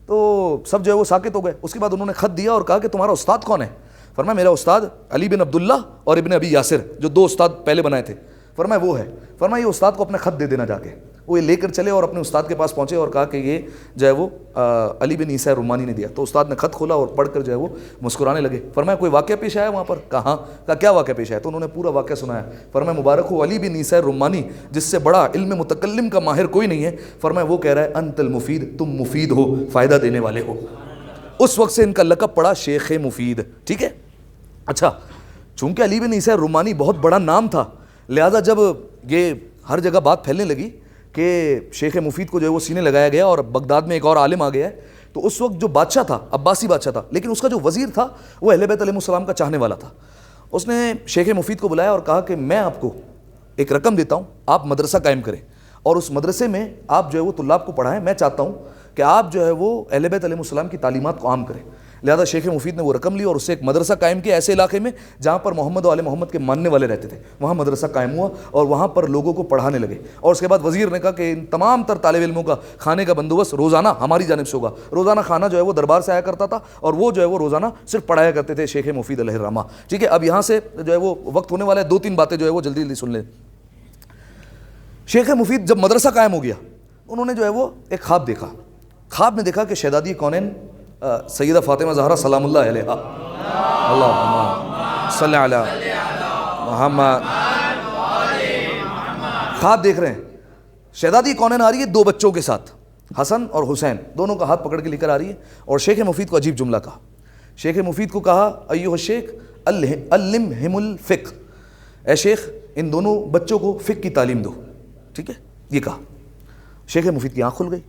تو سب جو ہے وہ ساکت ہو گئے۔ اس کے بعد انہوں نے خط دیا اور کہا کہ تمہارا استاد کون ہے؟ فرمایا میرا استاد علی بن عبداللہ اور ابن ابی یاسر، جو دو استاد پہلے بنائے تھے، فرمایا وہ ہے۔ فرمایا یہ استاد کو اپنا خط دے دینا جا کے۔ وہ یہ لے کر چلے اور اپنے استاد کے پاس پہنچے اور کہا کہ یہ جو ہے وہ علی بن عیسیٰ الرمانی نے دیا۔ تو استاد نے خط کھولا اور پڑھ کر جو ہے وہ مسکرانے لگے۔ فرمایا کوئی واقعہ پیش آیا وہاں پر؟ کہا کیا واقعہ پیش آیا؟ تو انہوں نے پورا واقعہ سنایا۔ فرمایا مبارک ہو علی بن عیسیٰ الرمانی جس سے بڑا علم متکلم کا ماہر کوئی نہیں ہے۔ فرمایا وہ کہہ رہا ہے انت المفید، تم مفید ہو، فائدہ دینے والے ہو۔ اس وقت سے ان کا لقب پڑا شیخ مفید۔ ٹھیک ہے، اچھا چونکہ علی بن عیسیٰ الرمانی بہت بڑا نام تھا، لہذا جب یہ ہر جگہ بات پھیلنے لگی کہ شیخ مفید کو جو ہے وہ سینے لگایا گیا اور بغداد میں ایک اور عالم آ گیا ہے، تو اس وقت جو بادشاہ تھا عباسی بادشاہ تھا، لیکن اس کا جو وزیر تھا وہ اہل بیت علیہ السلام کا چاہنے والا تھا۔ اس نے شیخ مفید کو بلایا اور کہا کہ میں آپ کو ایک رقم دیتا ہوں، آپ مدرسہ قائم کریں اور اس مدرسے میں آپ جو ہے وہ طلاب کو پڑھائیں، میں چاہتا ہوں کہ آپ جو ہے وہ اہل بیت علیہ السلام کی تعلیمات کو عام کریں۔ لہذا شیخ مفید نے وہ رقم لی اور اس سے ایک مدرسہ قائم کیا ایسے علاقے میں جہاں پر محمد و آل محمد کے ماننے والے رہتے تھے، وہاں مدرسہ قائم ہوا اور وہاں پر لوگوں کو پڑھانے لگے۔ اور اس کے بعد وزیر نے کہا کہ ان تمام تر طالب علموں کا کھانے کا بندوبست روزانہ ہماری جانب سے ہوگا۔ روزانہ کھانا جو ہے وہ دربار سے آیا کرتا تھا اور وہ جو ہے وہ روزانہ صرف پڑھایا کرتے تھے شیخ مفید علیہ الرحمہ۔ ٹھیک ہے، اب یہاں سے جو ہے وہ وقت ہونے والا ہے، 2-3 باتیں جو ہے وہ جلدی جلدی سن لیں۔ شیخ مفید جب مدرسہ قائم ہو گیا، انہوں نے جو ہے وہ ایک خواب دیکھا۔ خواب میں دیکھا کہ شہزادی کونین سیدہ فاطمہ زہرا سلام اللہ علیہا، اللہم صلی علی محمد، خواب دیکھ رہے ہیں شہزادی کونین آ رہی ہے 2 بچوں کے ساتھ، حسن اور حسین، دونوں کا ہاتھ پکڑ کے لے کر آ رہی ہے۔ اور شیخ مفید کو عجیب جملہ کہا، شیخ مفید کو کہا ایھا الشیخ علمہم الفقہ، اے شیخ ان دونوں بچوں کو فقہ کی تعلیم دو۔ ٹھیک ہے، یہ کہا۔ شیخ مفید کی آنکھ کھل گئی۔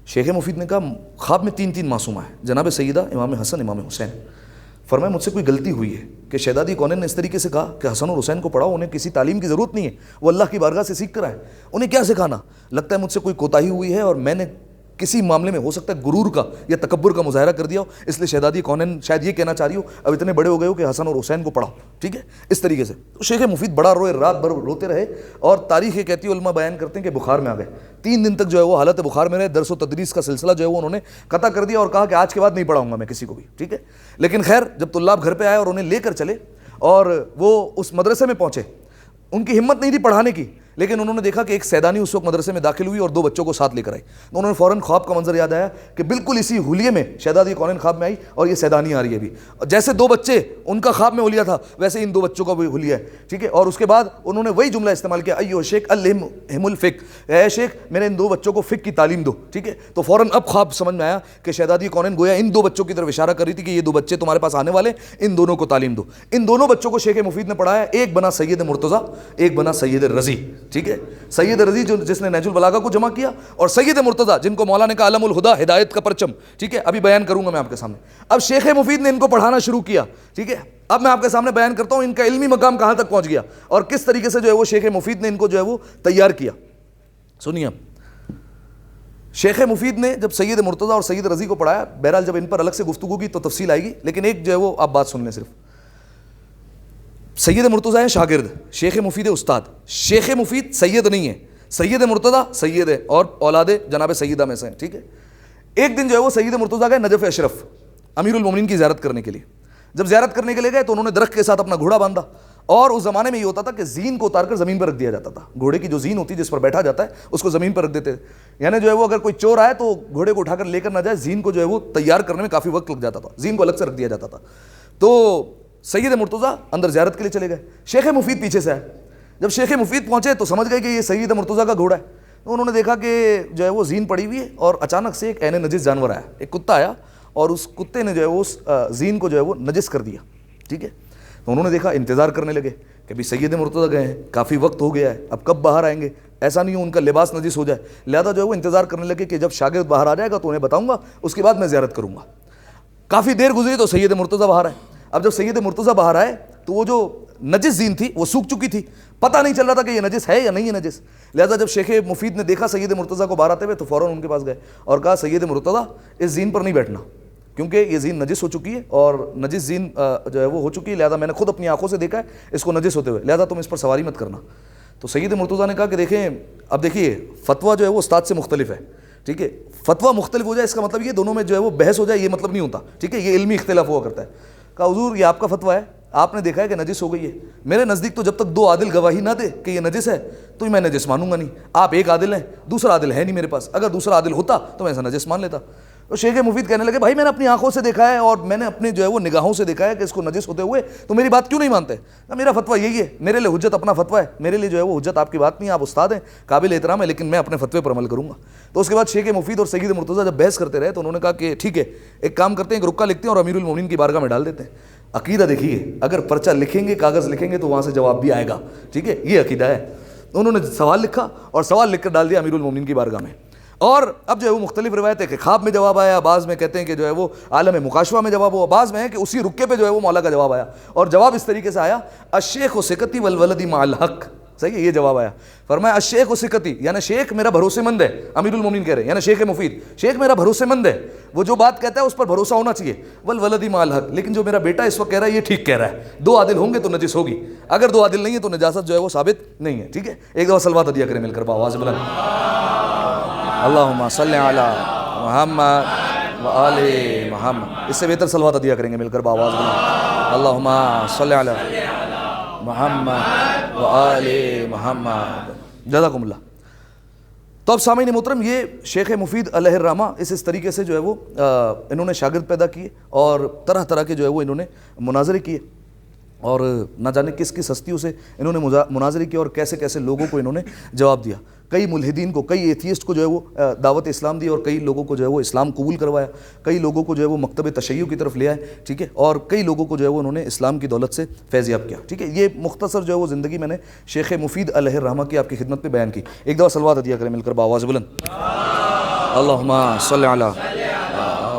شیخ مفید نے کہا خواب میں 3 معصومہ ہیں، جناب سیدہ، امام حسن، امام حسین۔ فرمایا مجھ سے کوئی غلطی ہوئی ہے کہ شہزادی کونین نے اس طریقے سے کہا کہ حسن اور حسین کو پڑھاؤ، انہیں کسی تعلیم کی ضرورت نہیں ہے، وہ اللہ کی بارگاہ سے سیکھ کر آئے، انہیں کیا سکھانا؟ لگتا ہے مجھ سے کوئی کوتاہی ہوئی ہے اور میں نے کسی معاملے میں ہو سکتا ہے غرور کا یا تکبر کا مظاہرہ کر دیا ہو، اس لیے شہزادی کونین شاید یہ کہنا چاہ رہی ہو اب اتنے بڑے ہو گئے ہو کہ حسن اور حسین کو پڑھاؤ۔ ٹھیک ہے، اس طریقے سے تو شیخ مفید بڑا روئے، رات بھر روتے رہے، اور تاریخ یہ کہتی ہے، علماء بیان کرتے ہیں کہ بخار میں آ گئے، 3 دن تک جو ہے وہ حالت بخار میں رہے، درس و تدریس کا سلسلہ جو ہے وہ انہوں نے قطع کر دیا اور کہا کہ آج کے بعد نہیں پڑھاؤں گا میں کسی کو بھی۔ ٹھیک ہے، لیکن خیر جب طلاب گھر پہ آئے اور انہیں لے کر چلے اور وہ اس مدرسے میں پہنچے، ان کی ہمت نہیں تھی پڑھانے کی، لیکن انہوں نے دیکھا کہ ایک سیدانی اس وقت مدرسے میں داخل ہوئی اور 2 بچوں کو ساتھ لے کر آئی۔ تو انہوں نے فوراً خواب کا منظر یاد آیا کہ بالکل اسی حلیے میں شہزادی کونین خواب میں آئی اور یہ سیدانی آ رہی ہے بھی، جیسے 2 بچے ان کا خواب میں حلیہ تھا ویسے ان 2 بچوں کا بھی حلیہ ہے۔ ٹھیک ہے، اور اس کے بعد انہوں نے وہی جملہ استعمال کیا ایھا الشیخ علمہم الفقہ، اے شیخ میرے ان 2 بچوں کو فقہ کی تعلیم دو۔ ٹھیک ہے، تو فوراً اب خواب سمجھ میں آیا کہ شہزادی کونین گویا ان 2 بچوں کی طرف اشارہ کر رہی تھی کہ یہ 2 بچے تمہارے پاس آنے والے، ان دونوں کو تعلیم دو۔ ان دونوں بچوں کو شیخ مفید نے پڑھایا، ایک بنا سید مرتضیٰ، ایک بنا سید رضی۔ ٹھیک ہے، سید رضی جس نے نہج البلاغہ کو جمع کیا، اور سید مرتضیٰ جن کو مولا نے کہا علم الہدا، ہدایت کا پرچم۔ ٹھیک ہے، ابھی بیان کروں گا میں آپ کے سامنے۔ اب شیخ مفید نے ان کو پڑھانا شروع کیا۔ ٹھیک ہے، اب میں آپ کے سامنے بیان کرتا ہوں ان کا علمی مقام کہاں تک پہنچ گیا اور کس طریقے سے جو ہے وہ شیخ مفید نے ان کو جو ہے وہ تیار کیا۔ سنیے، شیخ مفید نے جب سید مرتضیٰ اور سید رضی کو پڑھایا، بہرحال جب ان پر الگ سے گفتگو کی تو تفصیل آئے گی، لیکن ایک جو ہے وہ آپ بات سن لیں صرف۔ سید مرتضیٰ ہیں شاگرد، شیخ مفید استاد. شیخ مفید سید نہیں ہے، سید مرتضیٰ سید ہے اور اولاد جناب سیدہ میں سے ہیں. ٹھیک ہے. ایک دن جو ہے وہ سید مرتضیٰ گئے نجف اشرف امیر المومنین کی زیارت کرنے کے لیے. جب زیارت کرنے کے لیے گئے تو انہوں نے درخت کے ساتھ اپنا گھوڑا باندھا، اور اس زمانے میں یہ ہوتا تھا کہ زین کو اتار کر زمین پر رکھ دیا جاتا تھا. گھوڑے کی جو زین ہوتی ہے جس پر بیٹھا جاتا ہے اس کو زمین پر رکھ دیتے تھے. یعنی جو ہے وہ اگر کوئی چور آئے تو گھوڑے کو اٹھا کر لے کر نہ جائے، زین کو جو ہے وہ تیار کرنے میں کافی وقت لگ جاتا تھا، زین کو الگ سے رکھ دیا جاتا تھا. تو سید مرتضیٰ اندر زیارت کے لیے چلے گئے، شیخ مفید پیچھے سے آئے. جب شیخ مفید پہنچے تو سمجھ گئے کہ یہ سید مرتضیٰ کا گھوڑا ہے. تو انہوں نے دیکھا کہ جو ہے وہ زین پڑی ہوئی ہے، اور اچانک سے ایک عین نجس جانور آیا، ایک کتا آیا، اور اس کتے نے جو ہے وہ اس زین کو جو ہے وہ نجس کر دیا. ٹھیک ہے. تو انہوں نے دیکھا، انتظار کرنے لگے کہ بھی سید مرتضیٰ گئے ہیں، کافی وقت ہو گیا ہے، اب کب باہر آئیں گے، ایسا نہیں ہو ان کا لباس نجس ہو جائے. لہذا جو ہے وہ انتظار کرنے لگے کہ جب شاگرد باہر آ جائے گا تو انہیں بتاؤں گا، اس کے بعد میں زیارت کروں گا. کافی دیر گزری تو سید مرتضیٰ باہر آئے. اب جب سید مرتضیٰ باہر آئے تو وہ جو نجس زین تھی وہ سوکھ چکی تھی، پتہ نہیں چل رہا تھا کہ یہ نجس ہے یا نہیں ہے نجس. لہذا جب شیخ مفید نے دیکھا سید مرتضیٰ کو باہر آتے ہوئے تو فوراً ان کے پاس گئے اور کہا سید مرتضیٰ اس زین پر نہیں بیٹھنا، کیونکہ یہ زین نجس ہو چکی ہے، اور نجس زین جو ہے وہ ہو چکی ہے، لہذا میں نے خود اپنی آنکھوں سے دیکھا ہے اس کو نجس ہوتے ہوئے، لہذا تم اس پر سواری مت کرنا. تو سید مرتضیٰ نے کہا کہ دیکھیں اب دیکھیے فتویٰ جو ہے وہ استاد سے مختلف ہے. ٹھیک ہے. فتویٰ مختلف ہو جائے اس کا مطلب یہ دونوں میں جو ہے وہ بحث ہو جائے یہ مطلب نہیں ہوتا. ٹھیک ہے. یہ علمی اختلاف ہوا کرتا ہے. کہا حضور یہ آپ کا فتویٰ ہے، آپ نے دیکھا ہے کہ نجس ہو گئی ہے، میرے نزدیک تو جب تک دو عادل گواہی نہ دے کہ یہ نجس ہے تو میں نجس مانوں گا نہیں. آپ ایک عادل ہیں، دوسرا عادل ہے نہیں میرے پاس، اگر دوسرا عادل ہوتا تو میں ایسا نجس مان لیتا. تو شیخ مفید کہنے لگے بھائی میں نے اپنی آنکھوں سے دیکھا ہے اور میں نے اپنے جو ہے وہ نگاہوں سے دیکھا ہے کہ اس کو نجس ہوتے ہوئے، تو میری بات کیوں نہیں مانتے؟ میرا فتویٰ یہی ہے، میرے لیے حجت اپنا فتویٰ ہے، میرے لیے جو ہے وہ حجت آپ کی بات نہیں ہے، آپ استاد ہیں قابل احترام ہے، لیکن میں اپنے فتوے پر عمل کروں گا. تو اس کے بعد شیخ مفید اور سید مرتضیٰ جب بحث کرتے رہے تو انہوں نے کہا کہ ٹھیک ہے ایک کام کرتے ہیں، ایک رکا لکھتے ہیں اور امیر المومنین کی بارگاہ میں ڈال دیتے ہیں. عقیدہ دیکھیے، اگر پرچہ لکھیں گے کاغذ لکھیں گے تو وہاں سے جواب بھی آئے گا. ٹھیک ہے. یہ عقیدہ ہے. انہوں نے سوال لکھا اور سوال لکھ کر ڈال دیا امیر المومنین کی بارگاہ میں. اور اب جو ہے وہ مختلف روایت ہے کہ خواب میں جواب آیا، بعض میں کہتے ہیں کہ جو ہے وہ عالم مکاشفہ میں جواب ہوا، بعض میں ہے کہ اسی رکے پہ جو ہے وہ مولا کا جواب آیا. اور جواب اس طریقے سے آیا الشیخ ثقتی والولد مع الحق. صحیح ہے. یہ جواب آیا. فرمایا الشیخ ثقتی یعنی شیخ میرا بھروسے مند ہے. امیر المومنین کہہ رہے ہیں یعنی شیخ مفید، شیخ میرا بھروسے مند ہے، وہ جو بات کہتا ہے اس پر بھروسہ ہونا چاہیے. والولد مع الحق، لیکن جو میرا بیٹا اس وقت کہہ رہا ہے یہ ٹھیک کہہ رہا ہے. دو عادل ہوں گے تو نجس ہوگی، اگر دو عادل نہیں ہے تو نجاست جو ہے وہ ثابت نہیں ہے. ٹھیک ہے. ایک دفعہ صلوات عطیہ کریں مل کر بآواز بلند. اللہم صلی علی محمد و آل محمد. اس سے بہتر صلوات عطیہ کریں گے مل کر بآواز بلند. اللہم صلی علی محمد و آل محمد. جزاکم اللہ. تو اب سامعین محترم یہ شیخ مفید علیہ الرحمہ اس طریقے سے جو ہے وہ انہوں نے شاگرد پیدا کیے اور طرح طرح کے جو ہے وہ انہوں نے مناظرے کیے، اور نہ جانے کس کس ہستیوں سے انہوں نے مناظرے کیے اور کیسے کیسے لوگوں کو انہوں نے جواب دیا. کئی ملحدین کو، کئی ایتھیسٹ کو جو ہے وہ دعوت اسلام دی، اور کئی لوگوں کو جو ہے وہ اسلام قبول کروایا، کئی لوگوں کو جو ہے وہ مکتب تشیع کی طرف لے آئے. ٹھیک ہے. اور کئی لوگوں کو جو ہے وہ انہوں نے اسلام کی دولت سے فیض یاب کیا. ٹھیک ہے. یہ مختصر جو ہے وہ زندگی میں نے شیخ مفید علیہ الرحمہ کی آپ کی خدمت میں بیان کی. ایک دفعہ صلوات عطیہ کریں مل کر بآواز بلند. اللہم صلی علی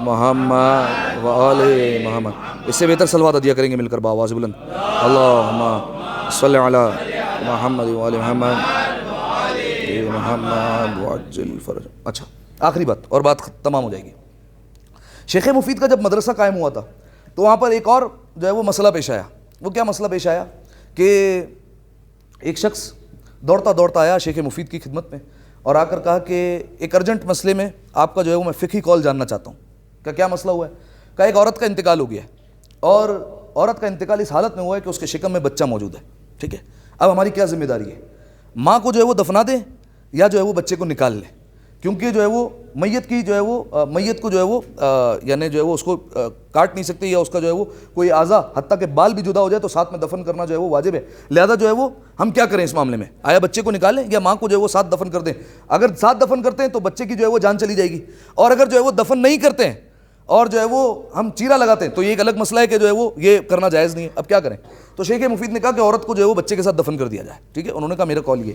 محمد و آل محمد. اس سے بہتر صلوات عطیہ کریں گے مل کر بآواز بلند. اللہم صلی علی محمد و آل محمد محمد وعجل فرج. اچھا آخری بات اور بات تمام ہو جائے گی. شیخ مفید کا جب مدرسہ قائم ہوا تھا تو وہاں پر ایک اور جو ہے وہ مسئلہ پیش آیا. وہ کیا مسئلہ پیش آیا کہ ایک شخص دوڑتا دوڑتا آیا شیخ مفید کی خدمت میں اور آ کر کہا کہ ایک ارجنٹ مسئلے میں آپ کا جو ہے وہ میں فقہی قول جاننا چاہتا ہوں. کیا مسئلہ ہوا ہے؟ کہ ایک عورت کا انتقال ہو گیا ہے اور عورت کا انتقال اس حالت میں ہوا ہے کہ اس کے شکم میں بچہ موجود ہے. ٹھیک ہے. اب ہماری کیا ذمہ داری ہے؟ ماں کو جو ہے وہ دفنا دیں یا جو ہے وہ بچے کو نکال لیں، کیونکہ جو ہے وہ میت کی جو ہے وہ میت کو جو ہے وہ یعنی جو ہے وہ اس کو کاٹ نہیں سکتے، یا اس کا جو ہے وہ کوئی اعضا حتیٰ کہ بال بھی جدا ہو جائے تو ساتھ میں دفن کرنا جو ہے وہ واجب ہے. لہذا جو ہے وہ ہم کیا کریں اس معاملے میں؟ آیا بچے کو نکالیں یا ماں کو جو ہے وہ ساتھ دفن کر دیں؟ اگر ساتھ دفن کرتے ہیں تو بچے کی جو ہے وہ جان چلی جائے گی، اور اگر جو ہے وہ دفن نہیں کرتے ہیں اور جو ہے وہ ہم چیرا لگاتے ہیں تو یہ ایک الگ مسئلہ ہے کہ جو ہے وہ یہ کرنا جائز نہیں ہے. اب کیا کریں؟ تو شیخ مفید نے کہا کہ عورت کو جو ہے وہ بچے کے ساتھ دفن کر دیا جائے. ٹھیک ہے. انہوں نے کہا میرا قول یہ.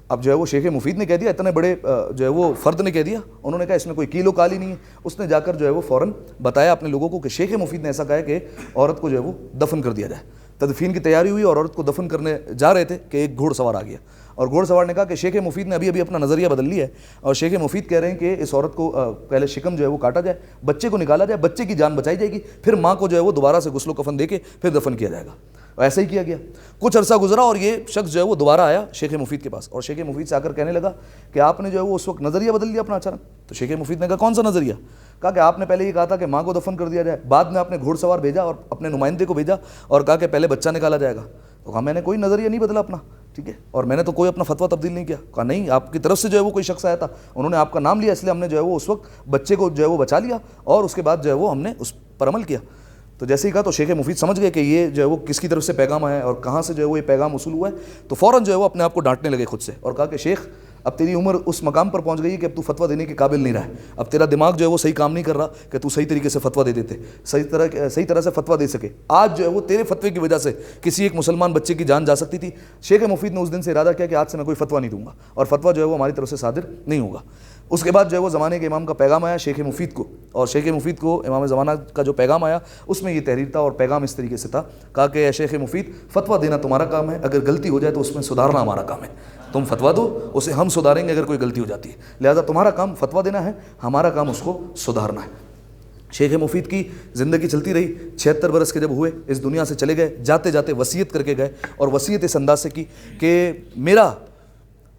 اب جو ہے وہ شیخ مفید نے کہہ دیا، اتنے بڑے جو ہے وہ فرد نے کہہ دیا. انہوں نے کہا اس میں کوئی کیلو کالی نہیں ہے. اس نے جا کر جو ہے وہ فوراً بتایا اپنے لوگوں کو کہ شیخ مفید نے ایسا کہا ہے کہ عورت کو جو ہے وہ دفن کر دیا جائے. تدفین کی تیاری ہوئی اور عورت کو دفن کرنے جا رہے تھے کہ ایک گھوڑ سوار آ گیا، اور گھوڑ سوار نے کہا کہ شیخ مفید نے ابھی اپنا نظریہ بدل لیا ہے، اور شیخ مفید کہہ رہے ہیں کہ اس عورت کو پہلے شکم جو ہے وہ کاٹا جائے، بچے کو نکالا جائے، بچے کی جان بچائی جائے گی، پھر ماں کو جو ہے وہ دوبارہ سے غسل و کفن دے کے پھر دفن کیا جائے گا. ایسا ہی کیا گیا. کچھ عرصہ گزرا اور یہ شخص جو ہے وہ دوبارہ آیا شیخ مفید کے پاس, اور شیخ مفید سے آ کر کہنے لگا کہ آپ نے جو ہے وہ اس وقت نظریہ بدل لیا اپنا اچانک. تو شیخ مفید نے کہا کون سا نظریہ؟ کہا کہ آپ نے پہلے یہ کہا تھا کہ ماں کو دفن کر دیا جائے, بعد میں آپ نے گھوڑ سوار بھیجا اور اپنے نمائندے کو بھیجا اور کہا کہ پہلے بچہ نکالا جائے گا. تو کہا میں نے کوئی نظریہ نہیں بدلا اپنا, ٹھیک ہے, اور میں نے تو کوئی اپنا فتویٰ تبدیل نہیں کیا. کہا نہیں, آپ کی طرف سے جو ہے وہ کوئی شخص آیا تھا, انہوں نے آپ کا نام لیا, اس لیے ہم نے جو ہے وہ اس وقت بچے کو جو ہے وہ بچا لیا اور اس کے بعد جو ہے وہ ہم نے اس پر عمل کیا. تو جیسے ہی کہا تو شیخ مفید سمجھ گئے کہ یہ جو ہے وہ کس کی طرف سے پیغام آیا ہے اور کہاں سے جو ہے وہ یہ پیغام وصول ہوا ہے. تو فوراً جو ہے وہ اپنے آپ کو ڈانٹنے لگے خود سے اور کہا کہ شیخ اب تیری عمر اس مقام پر پہنچ گئی ہے کہ اب تو فتویٰ دینے کے قابل نہیں رہا ہے, اب تیرا دماغ جو ہے وہ صحیح کام نہیں کر رہا کہ تو صحیح طریقے سے فتویٰ دے دیتے, صحیح طرح سے فتویٰ دے سکے. آج جو ہے وہ تیرے فتوے کی وجہ سے کسی ایک مسلمان بچے کی جان جا سکتی تھی. شیخ مفید نے اس دن سے ارادہ کیا کہ آج سے میں کوئی فتویٰ نہیں دوں گا اور فتویٰ جو ہے وہ ہماری طرف سے صادر نہیں ہوگا. اس کے بعد جو ہے وہ زمانے کے امام کا پیغام آیا شیخ مفید کو, اور شیخ مفید کو امام زمانہ کا جو پیغام آیا اس میں یہ تحریر تھا, اور پیغام اس طریقے سے تھا. کہا کہ اے شیخ مفید فتویٰ دینا تمہارا کام ہے, اگر غلطی ہو جائے تو اس میں سدھارنا ہمارا کام ہے. تم فتویٰ دو, اسے ہم سدھاریں گے اگر کوئی غلطی ہو جاتی ہے, لہٰذا تمہارا کام فتویٰ دینا ہے, ہمارا کام اس کو سدھارنا ہے. شیخ مفید کی زندگی چلتی رہی. 76 برس کے جب ہوئے اس دنیا سے چلے گئے, جاتے جاتے وصیت کر کے گئے, اور وصیت اس انداز سے کی کہ میرا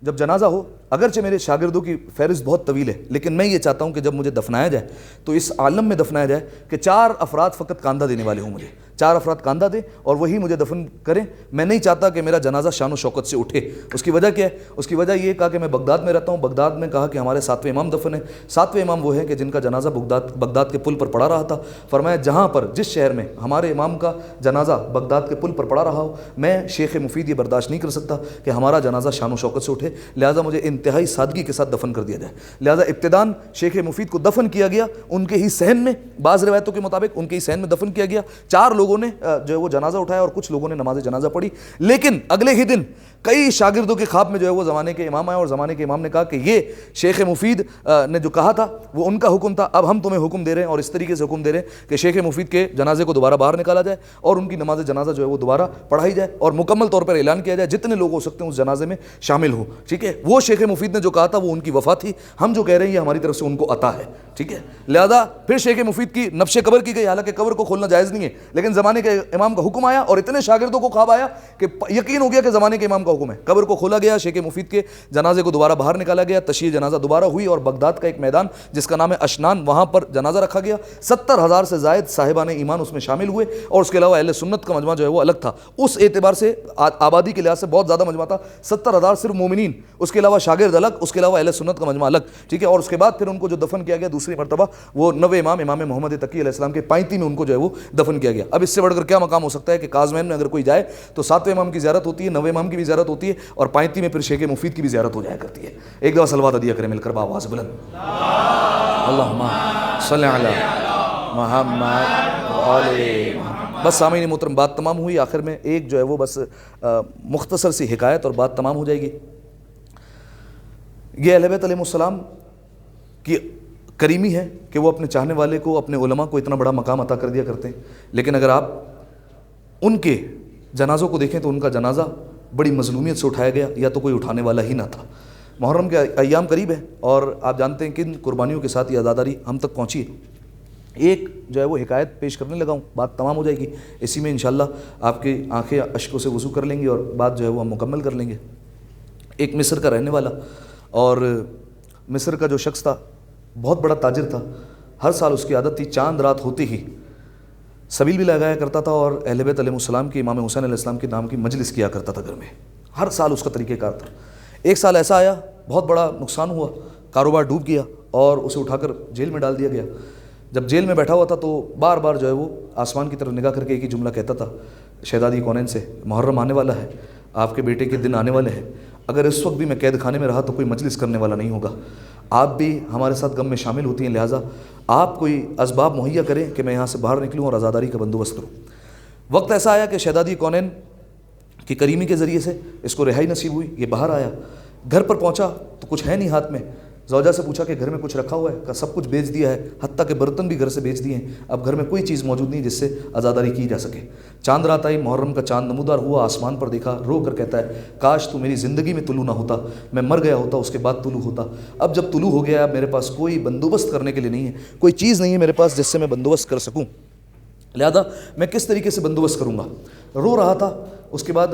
جب جنازہ ہو, اگرچہ میرے شاگردوں کی فہرست بہت طویل ہے, لیکن میں یہ چاہتا ہوں کہ جب مجھے دفنایا جائے تو اس عالم میں دفنایا جائے کہ 4 افراد فقط کاندھا دینے والے ہوں, مجھے 4 افراد کاندھا دیں اور وہی مجھے دفن کریں. میں نہیں چاہتا کہ میرا جنازہ شان و شوکت سے اٹھے. اس کی وجہ کیا ہے؟ اس کی وجہ یہ کہا کہ میں بغداد میں رہتا ہوں, بغداد میں کہا کہ ہمارے 7ویں امام دفن ہیں. 7ویں امام وہ ہیں کہ جن کا جنازہ بغداد کے پل پر پڑا رہا تھا. فرمایا جہاں پر جس شہر میں ہمارے امام کا جنازہ بغداد کے پل پر پڑا رہا ہو, میں شیخ مفید یہ برداشت نہیں کر سکتا کہ ہمارا جنازہ شان و شوکت سے اٹھے, لہٰذا مجھے انتہائی سادگی کے ساتھ دفن کر دیا جائے. لہٰذا ابتداً شیخ مفید کو دفن کیا گیا ان کے ہی صحن میں, بعض روایتوں کے مطابق ان کے ہی صحن میں دفن کیا گیا. 4 لوگوں نے جو ہے وہ جنازہ اٹھایا اور کچھ لوگوں نے نماز جنازہ پڑھی. لیکن اگلے ہی دن کئی شاگردوں کے خواب میں جو ہے وہ زمانے کے امام آئے, اور زمانے کے امام نے کہا کہ یہ شیخ مفید نے جو کہا تھا وہ ان کا حکم تھا, اب ہم تمہیں حکم دے رہے ہیں, اور اس طریقے سے حکم دے رہے ہیں کہ شیخ مفید کے جنازے کو دوبارہ باہر نکالا جائے اور ان کی نماز جنازہ جو ہے وہ دوبارہ پڑھائی جائے, اور مکمل طور پر اعلان کیا جائے جتنے لوگ ہو سکتے ہیں اس جنازے میں شامل ہوں. ٹھیک ہے, وہ شیخ مفید نے جو کہا تھا وہ ان کی وفا تھی, ہم جو کہہ رہے ہیں یہ ہماری طرف سے ان کو عطا ہے. ٹھیک ہے, لہذا پھر شیخ مفید کی نبش قبر کی گئی, حالانکہ قبر کو کھولنا جائز نہیں ہے, لیکن زمانے کے امام کا حکم آیا اور اتنے شاگردوں کو خواب آیا کہ یقین ہو گیا کہ زمانے کے امام کا حکم ہے. قبر کو کھولا گیا, شیخ مفید کے جنازے کو دوبارہ باہر نکالا گیا, تشییع جنازہ دوبارہ ہوئی, اور بغداد کا ایک میدان جس کا نام ہے اشنان, وہاں پر جنازہ رکھا گیا. 70,000 سے زائد صاحبان ایمان اس میں شامل ہوئے, اور اس کے علاوہ اہل سنت کا مجمع جو ہے وہ الگ تھا. اس اعتبار سے آبادی کے لحاظ سے بہت زیادہ مجمع تھا. 70,000 صرف مومنین, اس کے علاوہ شاگرد الگ, اس کے علاوہ اہل سنت کا مجمع الگ. ٹھیک ہے, اور اس کے بعد پھر ان کو جو دفن کیا گیا دوسری مرتبہ وہ 9ویں امام محمد تقی علیہ السلام کے 35 میں ان کو جو ہے وہ دفن کیا گیا. اب اس سے بڑھ کر کیا مقام ہو سکتا ہے کہ کاظمین میں اگر کوئی جائے تو 7ویں امام کی زیارت ہوتی ہے, 9ویں امام کی بھی زیارت ہوتی ہے, اور 35 میں پھر شیخ مفید کی بھی زیارت ہو جایا کرتی ہے. ایک دفعہ صلوات ادیہ کریں مل کر بآواز بلند, اللہم صلی علی محمد وآلہ محمد. بس سامعین محترم بات تمام ہوئی. آخر میں ایک جو ہے وہ بس مختصر سی حکایت اور بات تمام ہو جائے گی. یہ اہل بیت علیہ السلام کی کریمی ہے کہ وہ اپنے چاہنے والے کو, اپنے علماء کو اتنا بڑا مقام عطا کر دیا کرتے ہیں, لیکن اگر آپ ان کے جنازوں کو دیکھیں تو ان کا جنازہ بڑی مظلومیت سے اٹھایا گیا, یا تو کوئی اٹھانے والا ہی نہ تھا. محرم کے ایام قریب ہیں اور آپ جانتے ہیں کن قربانیوں کے ساتھ یہ عزاداری ہم تک پہنچی ہے. ایک جو ہے وہ حکایت پیش کرنے لگا ہوں, بات تمام ہو جائے گی. اسی میں انشاءاللہ آپ کی آنکھیں اشکوں سے وضو کر لیں گی اور بات جو ہے وہ ہم مکمل کر لیں گے. ایک مصر کا رہنے والا, اور مصر کا جو شخص تھا بہت بڑا تاجر تھا. ہر سال اس کی عادت تھی چاند رات ہوتی ہی سبیل بھی لگایا کرتا تھا, اور اہل بیت علیہ السلام کی, امام حسین علیہ السلام کے نام کی مجلس کیا کرتا تھا گھر میں. ہر سال اس کا طریقہ کار تھا. ایک سال ایسا آیا بہت بڑا نقصان ہوا, کاروبار ڈوب گیا اور اسے اٹھا کر جیل میں ڈال دیا گیا. جب جیل میں بیٹھا ہوا تھا تو بار بار جو ہے وہ آسمان کی طرف نگاہ کر کے ایک ہی جملہ کہتا تھا, شہزادی کونین سے, محرم آنے والا ہے, آپ کے بیٹے کے دن آنے والے ہیں, اگر اس وقت بھی میں قید خانے میں رہا تو کوئی مجلس کرنے والا نہیں ہوگا, آپ بھی ہمارے ساتھ غم میں شامل ہوتی ہیں, لہٰذا آپ کوئی اسباب مہیا کریں کہ میں یہاں سے باہر نکلوں اور عزاداری کا بندوبست کروں. وقت ایسا آیا کہ شہزادی کونین کی کریمی کے ذریعے سے اس کو رہائی نصیب ہوئی. یہ باہر آیا, گھر پر پہنچا تو کچھ ہے نہیں ہاتھ میں. زوجہ سے پوچھا کہ گھر میں کچھ رکھا ہوا ہے؟ کہ سب کچھ بیچ دیا ہے, حتیٰ کہ برتن بھی گھر سے بیچ دیے ہیں, اب گھر میں کوئی چیز موجود نہیں جس سے عزاداری کی جا سکے. چاند رات آئی, محرم کا چاند نمودار ہوا, آسمان پر دیکھا, رو کر کہتا ہے کاش تو میری زندگی میں طلوع نہ ہوتا, میں مر گیا ہوتا, اس کے بعد طلوع ہوتا. اب جب طلوع ہو گیا, اب میرے پاس کوئی بندوبست کرنے کے لیے نہیں ہے, کوئی چیز نہیں ہے میرے پاس جس سے میں بندوبست کر سکوں. لہذا میں کس طریقے سے بندوبست کروں گا. رو رہا تھا. اس کے بعد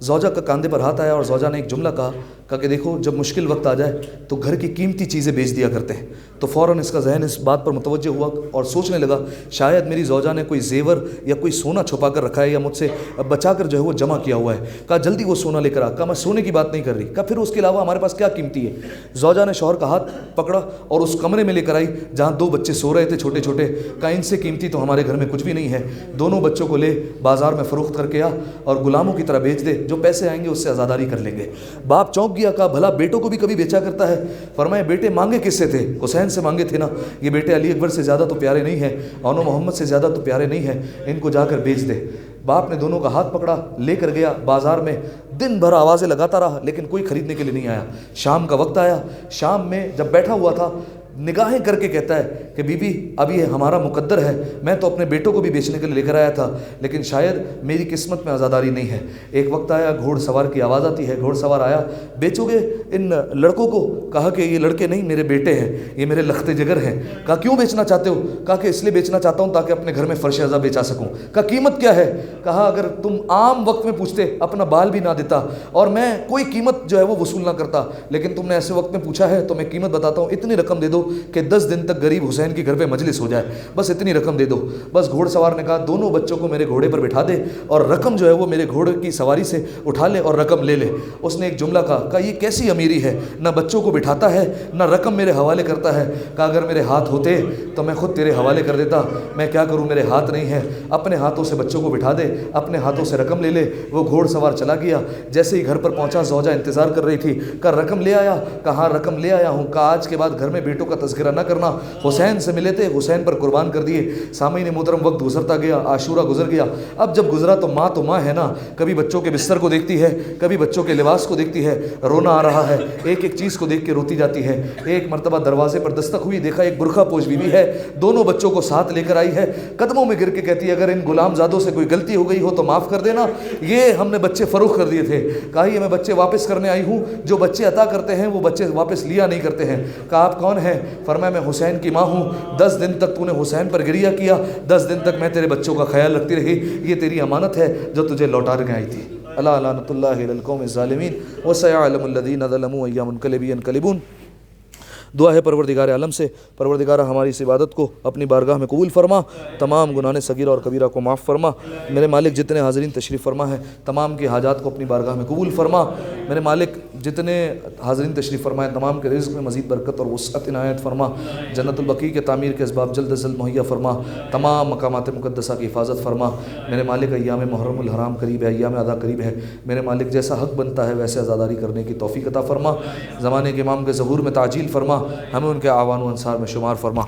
زوجہ کا کاندھے پر ہاتھ آیا اور زوجہ نے ایک جملہ کہا کہ دیکھو جب مشکل وقت آ جائے تو گھر کی قیمتی چیزیں بیچ دیا کرتے ہیں. تو فوراً اس کا ذہن اس بات پر متوجہ ہوا اور سوچنے لگا شاید میری زوجہ نے کوئی زیور یا کوئی سونا چھپا کر رکھا ہے یا مجھ سے بچا کر جو ہے وہ جمع کیا ہوا ہے. کہا جلدی وہ سونا لے کر آ. کہا میں سونے کی بات نہیں کر رہی. کہا پھر اس کے علاوہ ہمارے پاس کیا قیمتی ہے. زوجہ نے شوہر کا ہاتھ پکڑا اور اس کمرے میں لے کر آئی جہاں 2 بچے سو رہے تھے چھوٹے چھوٹے. کہا ان سے قیمتی تو ہمارے گھر میں کچھ بھی نہیں ہے. دونوں بچوں کو لے بازار میں فروخت کر کے آ اور غلاموں کی طرح بیچ دے, جو پیسے آئیں گے اس سے آزاداری کر لیں گے. باپ چونک گیا. کہا بھلا بیٹوں کو بھی کبھی بیچا کرتا ہے؟ فرمایا بیٹے مانگے کس سے تھے؟ حسین سے مانگے تھے نا. یہ بیٹے علی اکبر سے زیادہ تو پیارے نہیں ہیں, اونو محمد سے زیادہ تو پیارے نہیں ہیں, ان کو جا کر بیچ دے. باپ نے دونوں کا ہاتھ پکڑا, لے کر گیا بازار میں. دن بھر آوازیں لگاتا رہا لیکن کوئی خریدنے کے لیے نہیں آیا. شام کا وقت آیا. شام میں جب بیٹھا ہوا تھا نگاہیں کر کے کہتا ہے کہ بی بی اب یہ ہمارا مقدر ہے, میں تو اپنے بیٹوں کو بھی بیچنے کے لیے لے کر آیا تھا لیکن شاید میری قسمت میں آزاداری نہیں ہے. ایک وقت آیا گھوڑ سوار کی آواز آتی ہے. گھوڑ سوار آیا. بیچو گے ان لڑکوں کو؟ کہا کہ یہ لڑکے نہیں میرے بیٹے ہیں, یہ میرے لخت جگر ہیں. کہا کیوں بیچنا چاہتے ہو؟ کہا کہ اس لیے بیچنا چاہتا ہوں تاکہ اپنے گھر میں فرش ازا بیچا سکوں. کہا قیمت کیا ہے؟ کہا اگر تم عام وقت میں پوچھتے اپنا بال بھی نہ دیتا اور میں کوئی قیمت جو ہے وہ وصول نہ کرتا, لیکن تم نے ایسے وقت میں پوچھا ہے تو میں قیمت بتاتا ہوں. اتنی رقم دے دو کہ 10 دن تک غریب حسین کے گھر پہ مجلس ہو جائے, بس اتنی رقم دے دو. بس گھوڑ سوار نے کہا دونوں بچوں کو میرے گھوڑے پر بٹھا دے اور رقم جو ہے وہ میرے گھوڑے کی سواری سے اٹھا لے اور رقم لے لے. اس نے ایک جملہ کہا یہ کیسی امیری ہے, نہ بچوں کو بٹھاتا ہے نہ رقم میرے حوالے کرتا ہے. کہا اگر میرے ہاتھ ہوتے تو میں خود تیرے حوالے کر دیتا, میں کیا کروں, میرے ہاتھ نہیں ہے. اپنے ہاتھوں سے بچوں کو بٹھا دے, اپنے ہاتھوں سے رقم لے لے. وہ گھوڑ سوار چلا گیا. جیسے ہی گھر پر پہنچا زوجہ انتظار کر رہی تھی. کہا رقم لے آیا؟ کہا ہاں رقم لے آیا ہوں. کہا آج کے بعد گھر میں بیٹوں کا تذکرہ نہ کرنا, حسین سے ملے تھے, حسین پر قربان کر دیے. سامعین محترم وقت گزرتا گیا, عاشورہ گزر گیا. اب جب گزرا تو ماں ہے نا, کبھی بچوں کے بستر کو دیکھتی ہے, کبھی بچوں کے لباس کو دیکھتی ہے, رونا آ رہا ہے, ایک ایک چیز کو دیکھ کے روتی جاتی ہے. ایک مرتبہ دروازے پر دستک ہوئی, دیکھا ایک برقع پوش بیوی ہے, دونوں بچوں کو ساتھ لے کر آئی ہے. قدموں میں گر کے کہتی ہے اگر ان غلام زادوں سے کوئی غلطی ہو گئی ہو تو معاف کر دینا, یہ ہم نے بچے فروخت کر دیے تھے. کہا یہ میں بچے واپس کرنے آئی ہوں, جو بچے عطا کرتے ہیں وہ بچے واپس لیا نہیں کرتے ہیں. کہا آپ کون ہیں؟ فرمایا میں حسین کی ماں ہوں. 10 دن تک تو نے حسین پر گریہ کیا, 10 دن تک میں تیرے بچوں کا خیال رکھتی رہی, یہ تیری امانت ہے جو تجھے لوٹا کے آئی تھی. الا لعنۃ اللہ علی القوم الظالمین وسيعلم الذین ظلموا أي منقلب ينقلبون. دعا ہے پروردگار عالم سے, پروردگارہ ہماری اس عبادت کو اپنی بارگاہ میں قبول فرما, تمام گناہ صغیرہ اور کبیرہ کو معاف فرما. میرے مالک جتنے حاضرین تشریف فرما ہے تمام کی حاجات کو اپنی بارگاہ میں قبول فرما. میرے مالک جتنے حاضرین تشریف فرمائے تمام کے رزق میں مزید برکت اور وسعت عنایت فرما. جنت البقیع کے تعمیر کے اسباب جلد از جلد مہیا فرما. تمام مقامات مقدسہ کی حفاظت فرما. میرے مالک ایام محرم الحرام قریب ہے, ایام ادا قریب ہے. میرے مالک جیسا حق بنتا ہے ویسے عزاداری کرنے کی توفیق عطا فرما. زمانے کے امام کے ظہور میں تعجیل فرما, ہمیں ان کے اعوان و انصار میں شمار فرما.